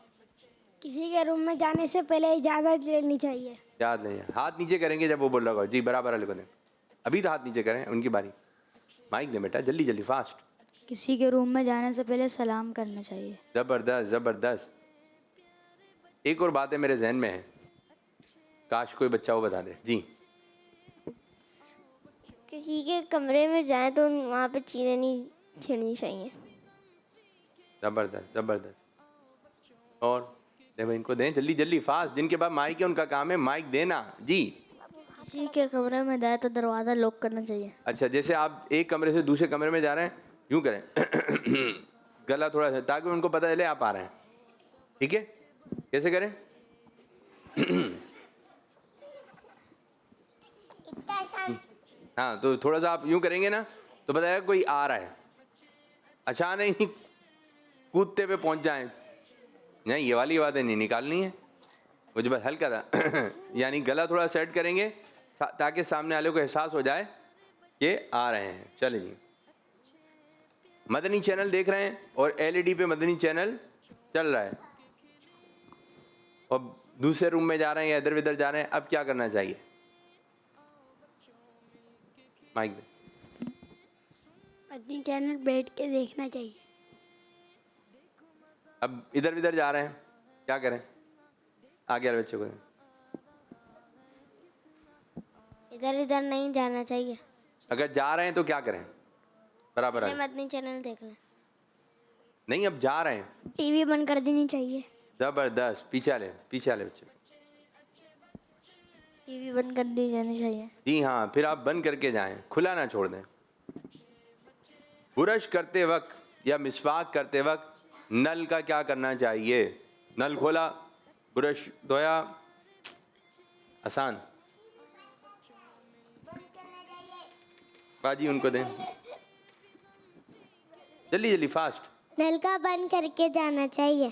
किसी के रूम में जाने से पहले इजाज़त लेनी चाहिए। याद नहीं है, हाथ नीचे करेंगे जब वो बोल रहा होगा। जी बराबर वाले को दें। अभी तो हाथ नीचे करें, उनकी बारी। माइक दे बेटा, जल्दी जल्दी फास्ट। किसी के रूम में जाने से पहले सलाम करना चाहिए। जबरदस्त जबरदस्त। एक और बात है मेरे जहन में है, काश कोई बच्चा वो बता दे। जी किसी के कमरे में जाए तो वहाँ पे चीज़ें नहीं छेड़नी चाहिए। जबरदस्त जबरदस्त। और देखो इनको दें जल्दी जल्दी फास्ट। जिनके पास माइक है उनका काम है माइक देना। जी किसी के कमरे में जाए तो दरवाज़ा लॉक करना चाहिए। अच्छा, जैसे आप एक कमरे से दूसरे कमरे में जा रहे हैं, यूं करें गला थोड़ा सा, ताकि उनको पता चले आप आ रहे हैं। ठीक है, कैसे करें? हाँ, तो थोड़ा सा आप यूं करेंगे ना तो पता चलेगा कोई आ रहा है। अचानक ही कूदते पे पहुंच जाएं, नहीं ये वाली बातें नहीं निकालनी है। वो जो बस हल्का था यानी गला थोड़ा सेट करेंगे ताकि सामने वाले को एहसास हो जाए कि आ रहे हैं। चलिए जी, मदनी चैनल देख रहे हैं और एलईडी पे मदनी चैनल चल रहा है और दूसरे रूम में जा रहे हैं या इधर उधर जा रहे हैं, अब क्या करना चाहिए? माइक दे। मदनी चैनल बैठ के देखना चाहिए। अब इधर उधर जा रहे हैं, क्या करें? आगे वाले बच्चे को दें। इधर इधर नहीं जाना चाहिए। अगर जा रहे हैं तो क्या करें? बराबर है। मदनी चैनल देख लें। नहीं, अब जा रहे हैं। टीवी बंद कर देनी चाहिए। जबरदस्त। पीछे वाले बच्चे। टीवी बंद कर दी जानी चाहिए। जी हाँ, फिर आप बंद करके जाएं, खुला ना छोड़ दें। ब्रश करते वक्त या मिसवाक करते वक्त नल का क्या करना चाहिए? नल खोला, ब्रश धोया, आसान। बाजी उनको दें, जल्दी जल्दी फास्ट। नल का बंद करके जाना चाहिए।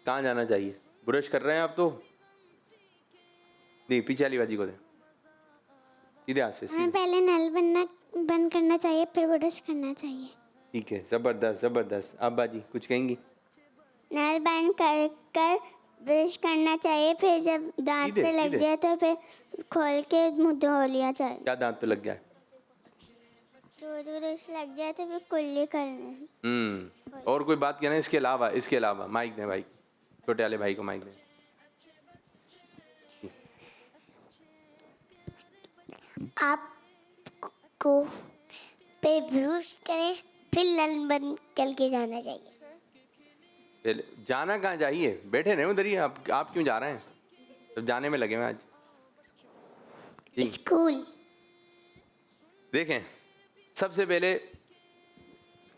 कहाँ जाना चाहिए? ब्रश कर रहे हैं आप तो नहीं, पीछे वाली बाजी को दें। सीधे हाथ से, हमें सीधे। पहले नल बंद करना चाहिए, फिर ब्रश करना चाहिए। ठीक है, जबरदस्त जबरदस्त। आप बाजी कुछ कहेंगी? नल बंद कर ब्रश करना चाहिए, फिर जब दांत सीधे, पे लग सीधे। जाए तो फिर खोल के मुंह धो लिया चाहिए। क्या दांत पे लग गया है? तो ब्रश लग जाए तो फिर कुल्ली करना। और कोई बात कहना है इसके अलावा? इसके अलावा माइक दें भाई, छोटे वाले भाई को माइक दें। आपको पे ब्रश करें, फिर नल बंद करके जाना चाहिए। पहले जाना कहाँ चाहिए? बैठे रहे उधर ही। आप क्यों जा रहे हैं? तो जाने में लगे हुए आज। जी स्कूल। देखें, सबसे पहले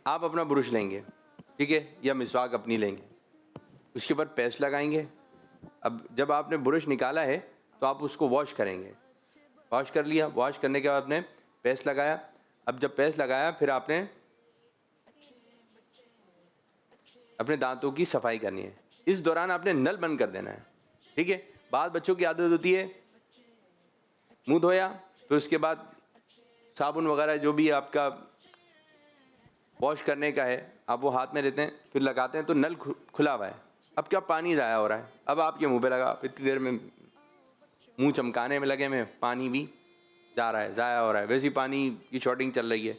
आप अपना ब्रश लेंगे, ठीक है, या मिसवाक अपनी लेंगे, उसके ऊपर पेस्ट लगाएंगे। अब जब आपने ब्रश निकाला है तो आप उसको वॉश करेंगे। वॉश कर लिया, वॉश करने के बाद आपने पेस्ट लगाया। अब जब पेस्ट लगाया फिर आपने अपने दांतों की सफाई करनी है। इस दौरान आपने नल बंद कर देना है, ठीक है। बाद बच्चों की आदत होती है मुंह धोया, फिर उसके बाद साबुन वगैरह जो भी आपका वॉश करने का है आप वो हाथ में लेते हैं, फिर लगाते हैं तो नल खुला हुआ है। अब क्या पानी ज़ाया हो रहा है, अब आपके मुंह पे लगा, इतनी देर में मुंह चमकाने में लगे में पानी भी जा रहा है, ज़ाया हो रहा है। वैसे ही पानी की शॉर्टिंग चल रही है,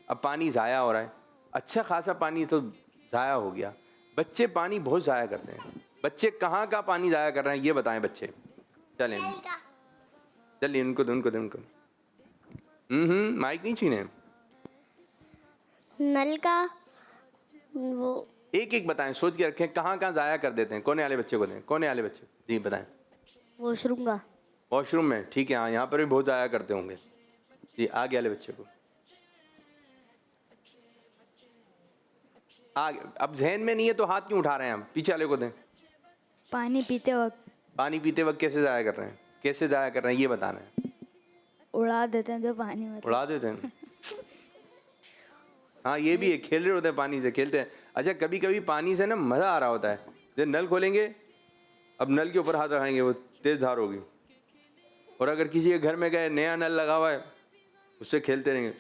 अब पानी ज़ाया हो रहा है, अच्छा खासा पानी तो ज़ाया हो गया। बच्चे पानी बहुत ज़ाया करते हैं। बच्चे कहाँ का पानी ज़ाया कर रहे हैं ये बताएं बच्चे। चलें चलिए उनको दो उनको। माइक नहीं छीने। नल का वो एक एक बताएं, सोच के रखें कहाँ ज़ाया कर देते हैं। कोने वाले बच्चे को दें, कोने वाले बच्चे जी बताएं। वॉशरूम का। वॉशरूम में, ठीक है, हाँ यहाँ पर भी बहुत ज़ाया करते होंगे जी। आगे वाले बच्चे को आगे, अब जहन में नहीं है तो हाथ क्यों उठा रहे हैं हम? पीछे वाले को दें। पानी पीते वक्त। पानी पीते वक्त कैसे ज़ाया कर रहे हैं, कैसे ज़ाया कर रहे हैं ये बताना है। उड़ा देते हैं जो पानी में। उड़ा देते हैं, हाँ ये भी है, खेल रहे होते हैं पानी से, खेलते हैं। अच्छा कभी कभी पानी से ना मज़ा आ रहा होता है। जब नल खोलेंगे, अब नल के ऊपर हाथ रखाएंगे, वो तेज़ धार होगी, और अगर किसी के घर में गए नया नल लगा हुआ है उससे खेलते रहेंगे।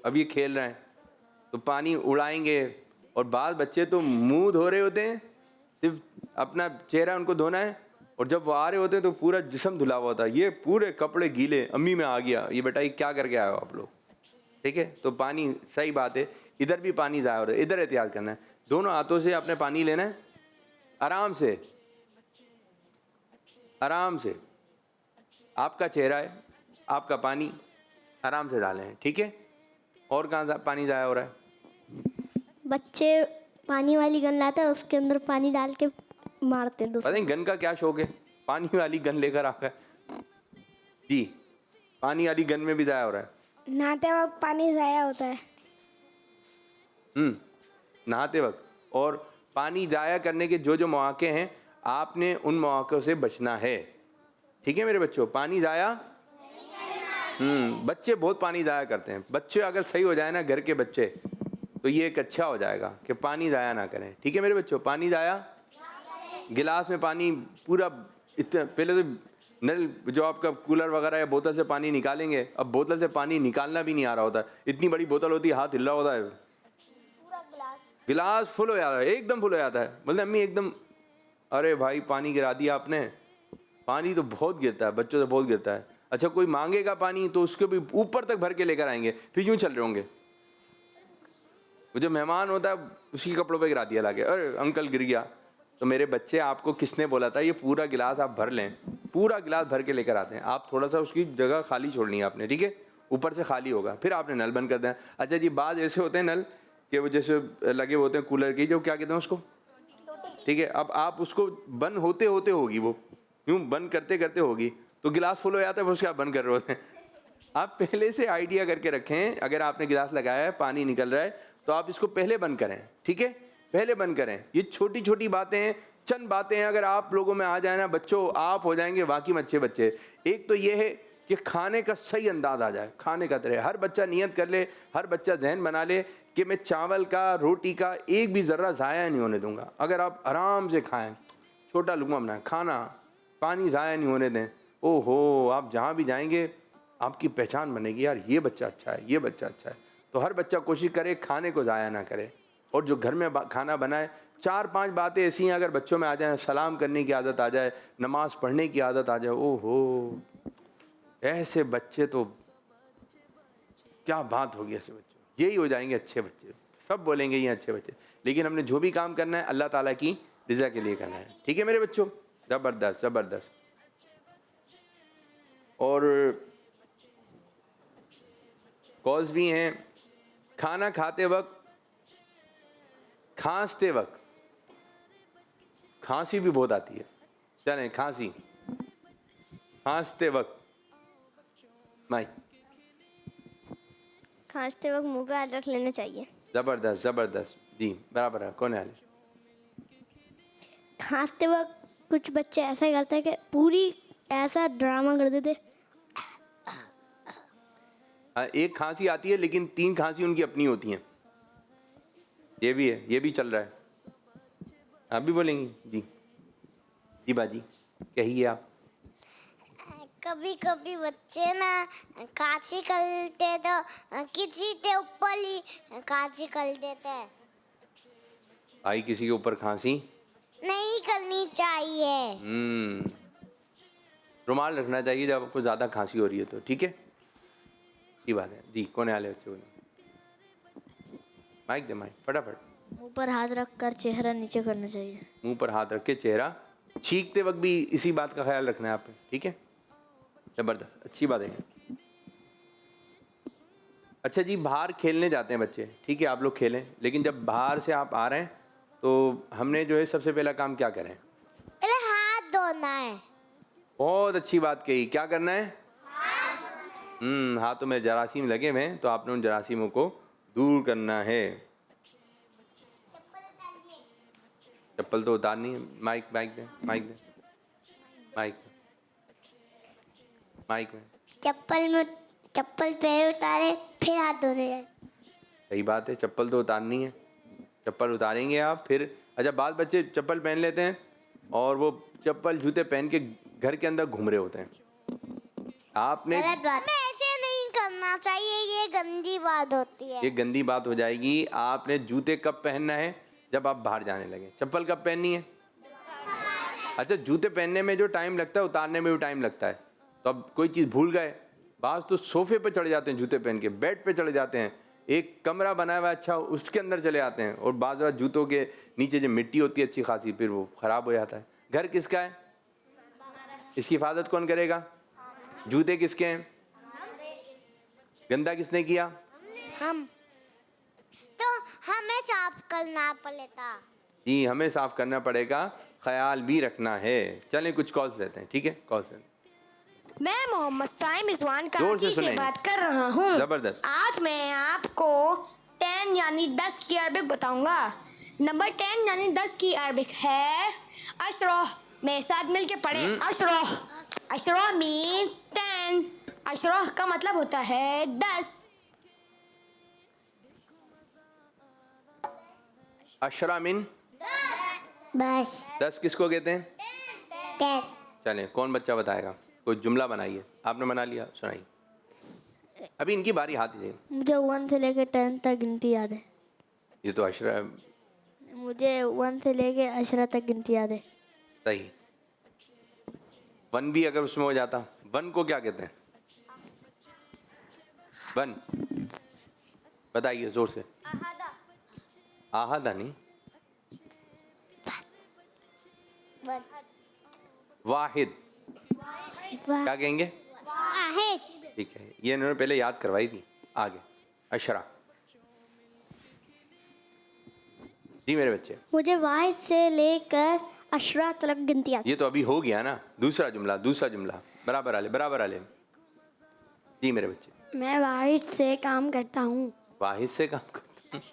अब ये खेल रहे हैं तो पानी उड़ाएंगे। और बाद बच्चे तो मुंह धो रहे होते हैं, सिर्फ अपना चेहरा उनको धोना है, और जब वो आ रहे होते हैं तो पूरा जिस्म धुला हुआ होता है, ये पूरे कपड़े गीले। अम्मी में आ गया, ये बेटा ये क्या करके आए हो आप लोग, ठीक है। तो पानी, सही बात है, इधर भी पानी ज़ाया हो रहा है, इधर एहतियात करना है। दोनों हाथों से आपने पानी लेना है, आराम से आराम से। आपका चेहरा है, आपका पानी आराम से डालें, ठीक है। और कहाँ पानी ज़ाया हो रहा है? बच्चे पानी वाली गन लाते हैं, उसके अंदर पानी डाल के मारते हैं पता नहीं गन का क्या शौक है, पानी वाली गन लेकर आकर जी। पानी वाली गन में भी ज़ाया हो रहा है। नहाते वक्त पानी ज़ाया होता है। नहाते वक्त। और पानी ज़ाया करने के जो जो मौके हैं, आपने उन मौक़ों से बचना है, ठीक है मेरे बच्चों। पानी ज़ाया बच्चे बहुत पानी ज़ाया करते हैं। बच्चे अगर सही हो जाए ना, घर के बच्चे, तो ये एक अच्छा हो जाएगा कि पानी ज़ाया ना करें, ठीक है मेरे बच्चों। पानी ज़ाया, गिलास में पानी पूरा, इतना पहले तो नल जो आपका कूलर वगैरह या बोतल से पानी निकालेंगे, अब बोतल से पानी निकालना भी नहीं आ रहा होता, इतनी बड़ी बोतल होती है, हाथ हिल रहा होता है, गिलास फुल हो जाता है, एकदम फुल हो जाता है। बोलते अम्मी एकदम, अरे भाई पानी गिरा दिया आपने। पानी तो बहुत गिरता है, बच्चों से बहुत गिरता है। अच्छा कोई मांगेगा पानी तो उसके भी ऊपर तक भर के लेकर आएंगे, फिर यूं चल रहे होंगे। वो जो मेहमान होता है उसके कपड़ों पे गिरा दिया लाके, अरे अंकल गिर गया। तो मेरे बच्चे, आपको किसने बोला था ये पूरा गिलास आप भर लें? पूरा गिलास भर के लेकर आते हैं आप, थोड़ा सा उसकी जगह खाली छोड़नी है आपने, ठीक है। ऊपर से खाली होगा, फिर आपने नल बंद कर देना। अच्छा जी, बाद ऐसे होते हैं नल कि वो जैसे लगे होते हैं कूलर की, जो क्या कहते हैं उसको, ठीक है। अब आप उसको बंद होते होते होगी, वो यूँ बंद करते करते होगी, तो गिलास फुल हो जाता है, उसके आप बंद कर रहे होते हैं। आप पहले से आइडिया करके रखें, अगर आपने गिलास लगाया है, पानी निकल रहा है, तो आप इसको पहले बंद करें, ठीक है, पहले बंद करें। ये छोटी छोटी बातें हैं, चंद बातें हैं, अगर आप लोगों में आ जाए ना बच्चों, आप हो जाएंगे वाकई में अच्छे बच्चे। एक तो ये है कि खाने का सही अंदाज आ जाए, खाने का तरह हर बच्चा नियत कर ले, हर बच्चा जहन बना ले कि मैं चावल का, रोटी का एक भी ज़र्रा ज़ाया नहीं होने दूंगा। अगर आप आराम से खाएं, छोटा लुक़मा बनाएं, खाना, पानी ज़ाया नहीं होने दें, ओहो, आप जहाँ भी जाएंगे आपकी पहचान बनेगी, यार ये बच्चा अच्छा है, ये बच्चा अच्छा है। तो हर बच्चा कोशिश करे खाने को ज़ाया ना करे, और जो घर में खाना बनाए, 4-5 बातें ऐसी हैं अगर बच्चों में आ जाए, सलाम करने की आदत आ जाए, नमाज़ पढ़ने की आदत आ जाए, ओहो, ऐसे बच्चे तो क्या बात होगी, ऐसे बच्चे यही हो जाएंगे अच्छे बच्चे, सब बोलेंगे ये अच्छे बच्चे। लेकिन हमने जो भी काम करना है अल्लाह ताला की रज़ा के लिए करना है, ठीक है मेरे बच्चों। ज़बरदस्त ज़बरदस्त। और कॉल्स भी हैं। खाना खाते वक्त, खांसते वक्त, खांसी भी बहुत आती है, चलें खांसी, खांसते वक्त माइक, खांसते वक्त मुंह का हाथ रख लेना चाहिए। ज़बरदस्त ज़बरदस्त जी, बराबर है। कौन है आले? खांसते वक्त कुछ बच्चे ऐसा करते हैं कि पूरी ऐसा ड्रामा कर देते। एक खांसी आती है लेकिन 3 खांसी उनकी अपनी होती हैं, ये भी है, ये भी चल रहा है। आप भी बोलेंगी जी? जी बाजी कहिए आप। कभी कभी बच्चे ना काची करते तो किसी के ऊपर ही काची कर देते हैं। भाई किसी के ऊपर खांसी नहीं करनी चाहिए। रुमाल रखना चाहिए जब आपको ज़्यादा खांसी हो रही है तो, ठीक है, ये बात है जी। कौन आले बच्चे बोले, माइक दे, माइक फटाफट। मुंह पर हाथ रख कर चेहरा नीचे करना चाहिए। मुंह पर हाथ रख के चेहरा, छींकते वक्त भी इसी बात का ख्याल रखना है आपने, ठीक है, ज़बरदस्त, अच्छी बात है। अच्छा जी, बाहर खेलने जाते हैं बच्चे, ठीक है, आप लोग खेलें, लेकिन जब बाहर से आप आ रहे हैं तो हमने जो है सबसे पहला काम क्या करें? पहले हाथ धोना है। बहुत अच्छी बात कही, क्या करना है? हाथों में जरासीम लगे हुए हैं तो आपने उन जरासीमों को दूर करना है। चप्पल तो उतारनी है। माइक माइक दे, माइक दे, माइक माइक में। चप्पल पैर उतारे फिर हाथ धोने जाए। सही बात है, चप्पल तो उतारनी है, चप्पल उतारेंगे आप फिर। अच्छा, बाद बच्चे चप्पल पहन लेते हैं और वो चप्पल जूते पहन के घर के अंदर घूम रहे होते हैं। आपने गलत बात, ऐसे नहीं करना चाहिए, ये गंदी बात होती है। ये गंदी बात हो जाएगी। आपने जूते कब पहनना है? जब आप बाहर जाने लगे। चप्पल कब पहननी है? अच्छा, जूते पहनने में जो टाइम लगता है उतारने में भी टाइम लगता है। तो अब कोई चीज़ भूल गए, बाज तो सोफे पे चढ़ जाते हैं जूते पहन के, बेड पे चढ़ जाते हैं, एक कमरा बनाया हुआ अच्छा उसके अंदर चले आते हैं, और बाद बार जूतों के नीचे जो मिट्टी होती है अच्छी खासी, फिर वो ख़राब हो जाता है। घर किसका है? इसकी हिफाजत कौन करेगा? जूते किसके हैं? गंदा किसने किया? हम। तो हमें साफ करना पड़ेगा। जी, हमें साफ करना पड़ेगा, ख्याल भी रखना है। चलें कुछ कॉल्स लेते हैं, ठीक है, कॉल्स लेते हैं। मैं मोहम्मद साइम इजवान जोर कराची से से सुनाइए। बात कर रहा हूँ। जबरदस्त। आज मैं आपको 10 यानी 10 की अरबिक बताऊंगा। नंबर 10 यानी 10 की अरबिक है अशरा। मेरे साथ मिलके पढ़ें। अशरा, अशरा मीन्स 10। अशरा का मतलब होता है 10। अशरा मिन बस 10 किसको कहते हैं? 10। चलें, कौन बच्चा बताएगा? कोई जुमला बनाइए। आपने बना लिया, सुनाइए। अभी इनकी बारी, हाथ दीजिए। मुझे 1 से लेकर 10 तक गिनती याद है। ये तो अशरा, मुझे 1 से लेकर अशरा तक गिनती याद है। सही। 1 भी अगर उसमें हो जाता, 1 को क्या कहते हैं? 1 बताइए जोर से। आहादा नहीं, वाहिद। क्या कहेंगे? वाहिद। ठीक है, ये इन्होंने पहले याद करवाई थी। आगे अशरा। जी मेरे बच्चे, मुझे वाहिद से लेकर अशरा तक गिनती याद। ये तो अभी हो गया ना। दूसरा जुमला, दूसरा जुमला। बराबर आले, बराबर आले। जी मेरे बच्चे। मैं वाहिद से काम करता हूँ। वाहिद से काम करता हूँ।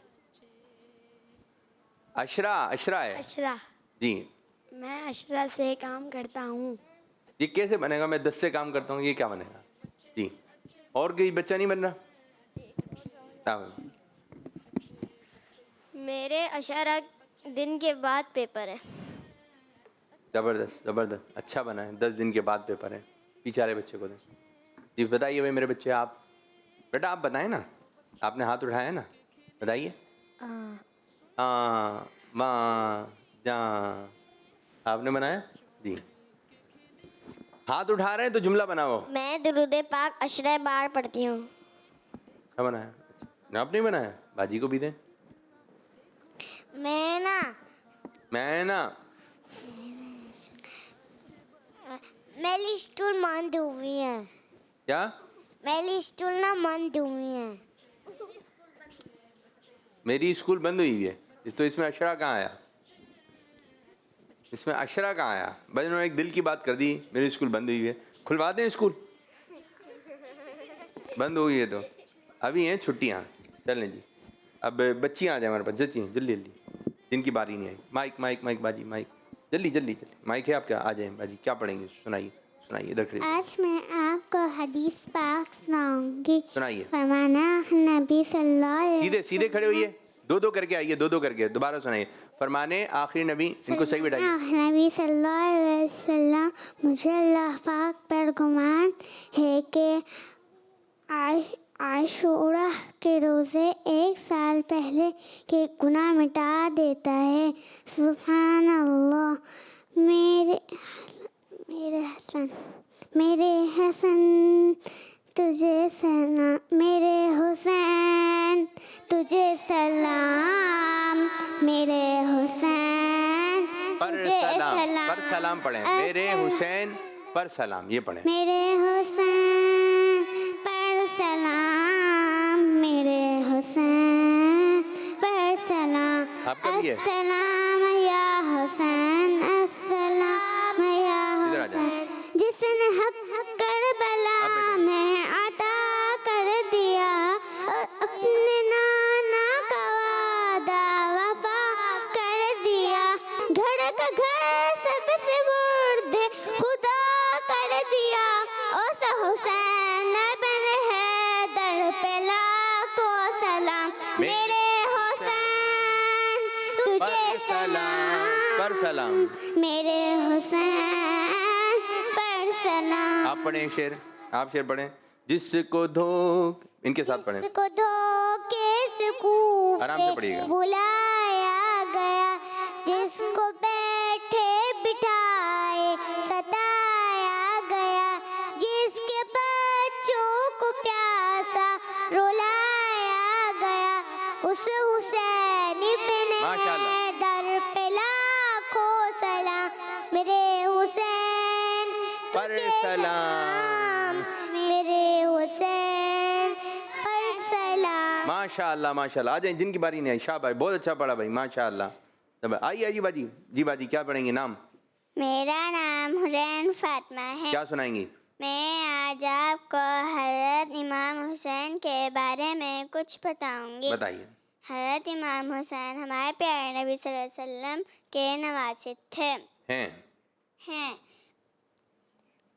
अशरा, अशरा है अशरा, जी। मैं अशरा से काम करता हूँ। ये कैसे बनेगा? मैं 10 से काम करता हूँ, ये क्या बनेगा? जी, और कोई बच्चा नहीं बन रहा? मेरे अशरा दिन के बाद पेपर है। जबरदस्त, जबरदस्त, अच्छा बना है। 10 दिन के बाद पेपर है। पीछे वाले बच्चे को दें। जी बताइए भाई मेरे बच्चे, आप बेटा आप बताएं ना, आपने हाथ उठाया है ना, बताइए। माँ जा, आपने बनाया जी। हाथ उठा रहे हैं तो जुमला बनाओ। मैं दुरूद पाक अशरा बार पढ़ती हूँ। क्या बनाया? अच्छा, आपने बनाया? बाजी को भी दें। मैं ना मेरी स्टूल बंद हुई है। क्या? मेरी स्टूल ना बंद हुई है। मेरी स्कूल बंद हुई है। तो इसमें अशरा कहाँ आया? इसमें अशरा कहाँ आया? बस उन्होंने एक दिल की बात कर दी, मेरी स्कूल बंद हुई है। खुलवा दें स्कूल, बंद हो गई है तो अभी हैं छुट्टियाँ। चलें जी, अब बच्चियाँ आ जाए हमारे पास, जल्दी जल्दी जल्दी, जिनकी बारी नहीं आई। माइक माइक माइक बाजी, माइक जल्दी जल्दी जल्दी, माइक है आपका, आ जाए बाजी। क्या पढ़ेंगे? सुनाइए सुनाइए, इधर खड़े आज मैं आपको हदीस पाक सुनाऊंगी। सुनाइए। फरमाना नबी सल्लल्लाहु अलैहि सीधे सीधे खड़े होइए, दो दो करके आइए, दो दो करके दोबारा सुनाइए। फरमाने आखिरी नबी, इनको सही बैठाइए। नबी सल्लल्लाहु अलैहि वसल्लम, मुझे अल्लाह पाक पर गुमान है कि आशूरा के रोज़े 1 साल पहले के गुनाह मिटा देता है। सुभान अल्लाह। मेरे हसन मेरे हसन तुझे सलाम, मेरे हुसैन तुझे सलाम, मेरे हुसैन तुझे सलाम। पर सलाम पढ़ें, मेरे हुसैन पर सलाम, ये पढ़ें। मेरे हुसैन पर सलाम, मेरे हुसैन पर सलाम। आपका भी है? अस्सलाम या हुसैन, अस्सलाम या इधर आ जाए। हुसैन, जिसने हक करबला में अता कर दिया, अपने नाना का वादा वफा कर दिया, घर का घर सबसे बुर्दे खुदा कर दिया, उस हुसैन बन हैदर पे लाखों सलाम, मेरे हुसैन तुझे सलाम, पर सलाम। मेरे हुसैन पर सलाम। आप पढ़ें शेर, आप शेर पढ़ें। जिसको धो, इनके साथ पढ़ें। जिसको धोखे से कूफे आराम से पढ़िएगा। बुलाया गया, जिसको बैठे बिठाए सताया गया, जिसके बच्चों को प्यासा रुलाया गया, उस हुसैन इब्न माशाअल्लाह। हैदर पे लाखों सलाम, मेरे हुसैन पर तुझे सलाम। मेरे हुसैन पर सलाम। माशाअल्लाह माशाअल्लाह। आ जाए, जिनकी बारी नहीं आई, शाबाश, बहुत अच्छा पढ़ा भाई, माशाअल्लाह। तब आइए आइए बाजी, जी बाजी क्या पढ़ेंगे? नाम? मेरा नाम हुसैन फातिमा है। क्या सुनाएंगी? मैं आज आपको हज़रत इमाम हुसैन के बारे में कुछ बताऊंगी। बताइए। हज़रत इमाम हुसैन हमारे प्यारे नबी सल्लल्लाहु अलैहि वसल्लम के नवासे थे हैं।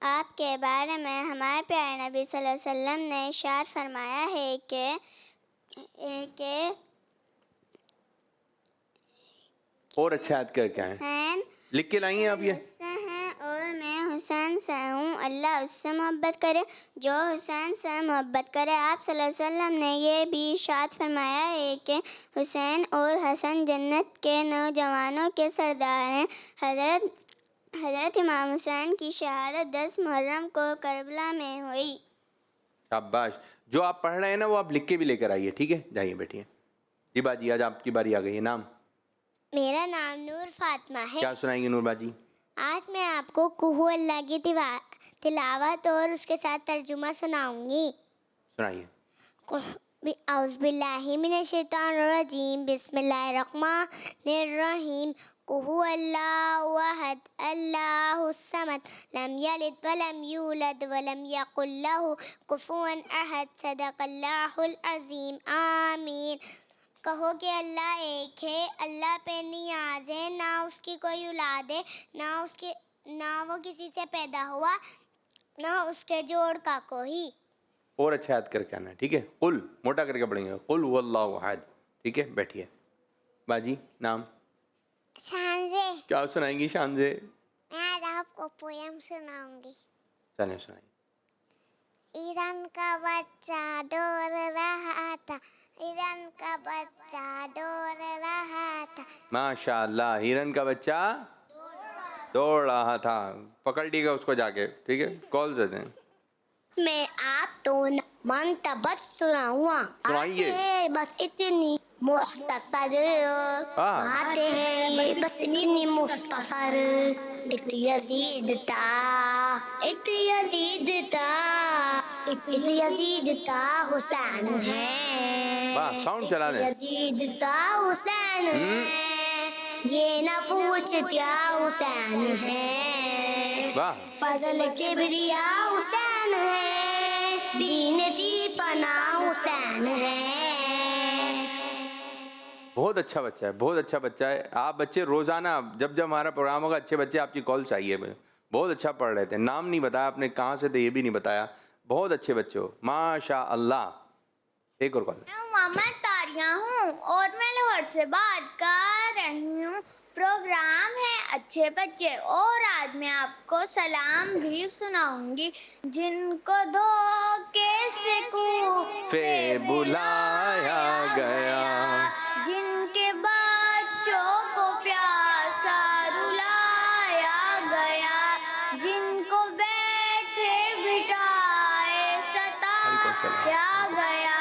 आपके बारे में हमारे प्यारे नबी सल्लल्लाहु अलैहि वसल्लम ने इरशाद फरमाया है कि और अच्छा याद करके आए, हुसैन लिख के लाई हैं आप ये? मुझसे है और मैं हुसैन से हूँ, अल्लाह उससे मोहब्बत करे जो हुसैन से मोहब्बत करे। आप सल्लल्लाहु अलैहि वसल्लम ने ये भी इरशाद फरमाया है कि हुसैन और हसन जन्नत के नौजवानों के सरदार हैं। हज़रत इमाम हुसैन की शहादत 10 मुहर्रम को करबला में हुई। शाबाश। जो आप पढ़ रहे हैं ना वो आप लिख के भी लेकर आइए, ठीक है? जाइए बैठिए। जी बाजी, आज आपकी बारी आ गई है। नाम? मेरा नाम नूर फातिमा है। क्या सुनाएंगे नूर बाजी? आज मैं आपको कुहू अल्लाह की तिलावत और उसके साथ तर्जुमा सुनाऊंगी। सुनाइए। औज़ुबिल्लाहि मिनश्शैतानिर्रजीम, बिस्मिल्लाहिर्रहमानिर्रहीम। कुहू अल्लाहु अहद, अल्लाहुस समद, लम यलिद वलम यूलद वलम यकुल लहू कुफुवन अहद। सदक़ल्लाहुल अज़ीम। आमीन। कहो कि अल्लाह एक है, अल्लाह पे नियाज है, ना उसकी कोई औलाद है, ना वो किसी से पैदा हुआ, ना उसके जोड़ का कोई। और अच्छा याद करके आना है, ठीक है? कुल मोटा करके पढ़ेंगे, कुल हुवल्लाहु अहद, ठीक है? बैठिए। बाजी, नाम? शानजे। क्या सुनाएंगी शानजे? मैं आज आपको पोयम सुनाऊंगी। चलें सुनाइए। ईरान का बच्चा डोर रहा था, हिरन का बच्चा डोर रहा था। माशाअल्लाह, हिरन का बच्चा दौड़ रहा था। पकड़ लीजिएगा उसको जाके, ठीक है? कॉल दे दें। मैं आप तो मंतबत सुनाऊंगा। सुनाइए। आते बस इतनी मुख्तसर, आते हैं ये बस इतनी मुख्तसर। एक यजीद था हुसैन है। वाह, साउंड चला दें। यजीद था हुसैन है, ये ना पूछ क्या हुसैन है। वाह। फजल किबरिया हुसैन है, दीन दी पना हुसैन है। बहुत अच्छा बच्चा है, बहुत अच्छा बच्चा है। आप बच्चे रोजाना जब जब हमारा प्रोग्राम होगा, अच्छे बच्चे आपकी कॉल चाहिए। बहुत अच्छा पढ़ रहे थे। नाम नहीं बताया आपने, कहाँ से थे ये भी नहीं बताया। बहुत अच्छे बच्चे हो, माशाअल्लाह। एक और कॉल। मैं मोहम्मद तारिया हूँ और मैं लाहौर से बात कर रही हूँ। प्रोग्राम है अच्छे बच्चे और आज मैं आपको सलाम भी सुनाऊंगी। जिनको धोखे से फे बुलाया गया, जिनके बच्चों को प्यासा रुलाया गया, जिनको बैठे चलो। क्या गया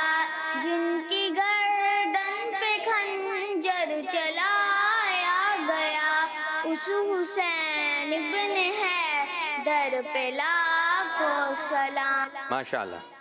जिनकी गर्दन पे खंजर चलाया गया, उस हुसैन इब्न है दर पे लाखों सलाम। माशाल्लाह।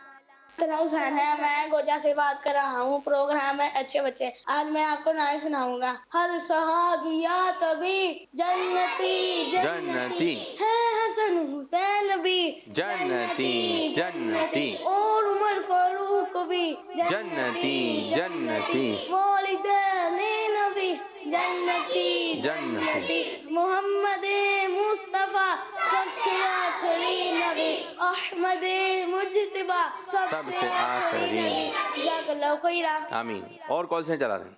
हुसैन है, मैं गोजा से बात कर रहा हूँ। प्रोग्राम है अच्छे बच्चे। आज मैं आपको नारे सुनाऊंगा। हर सहाबिया तभी जन्नती जन्नती है, हसन हुसैन भी जन्नती जन्नती और उमर फारूक भी जन्नती जन्नती वालिदैन नबी जन्नती जन्नती मोहम्मद मुस्तफा सबसे आखिरी नबी, अहमद मुज्तबा सबसे आखिरी। जज़ाकल्लाहु खैरा। आमीन। और कॉल से चला दें।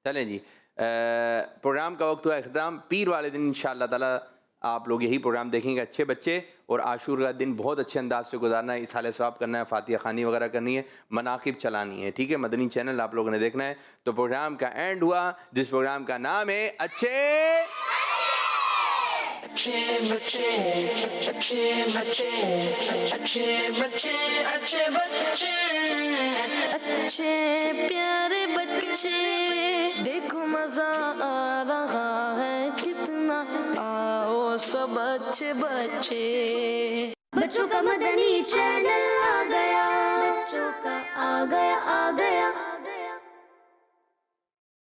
चलें जी, प्रोग्राम का वक्त हुआ अख्ताम। पीर वाले दिन इंशाअल्लाह ताला आप लोग यही प्रोग्राम देखेंगे अच्छे बच्चे। और आशूर का दिन बहुत अच्छे अंदाज से गुजारना है, इसाले सवाब करना है, फातिहा खानी वगैरह करनी है, मनाकिब चलानी है। ठीक है, मदनी चैनल आप लोगों ने देखना है। तो प्रोग्राम का एंड हुआ, जिस प्रोग्राम का नाम है अच्छे अच्छे बच्चे अच्छे बच्चे अच्छे बच्चे अच्छे बच्चे अच्छे प्यारे बच्चे, देखो मजा आ रहा है कितना, आओ सब अच्छे बच्चे। बच्चों का मदनी चैनल आ गया, बच्चों का आ गया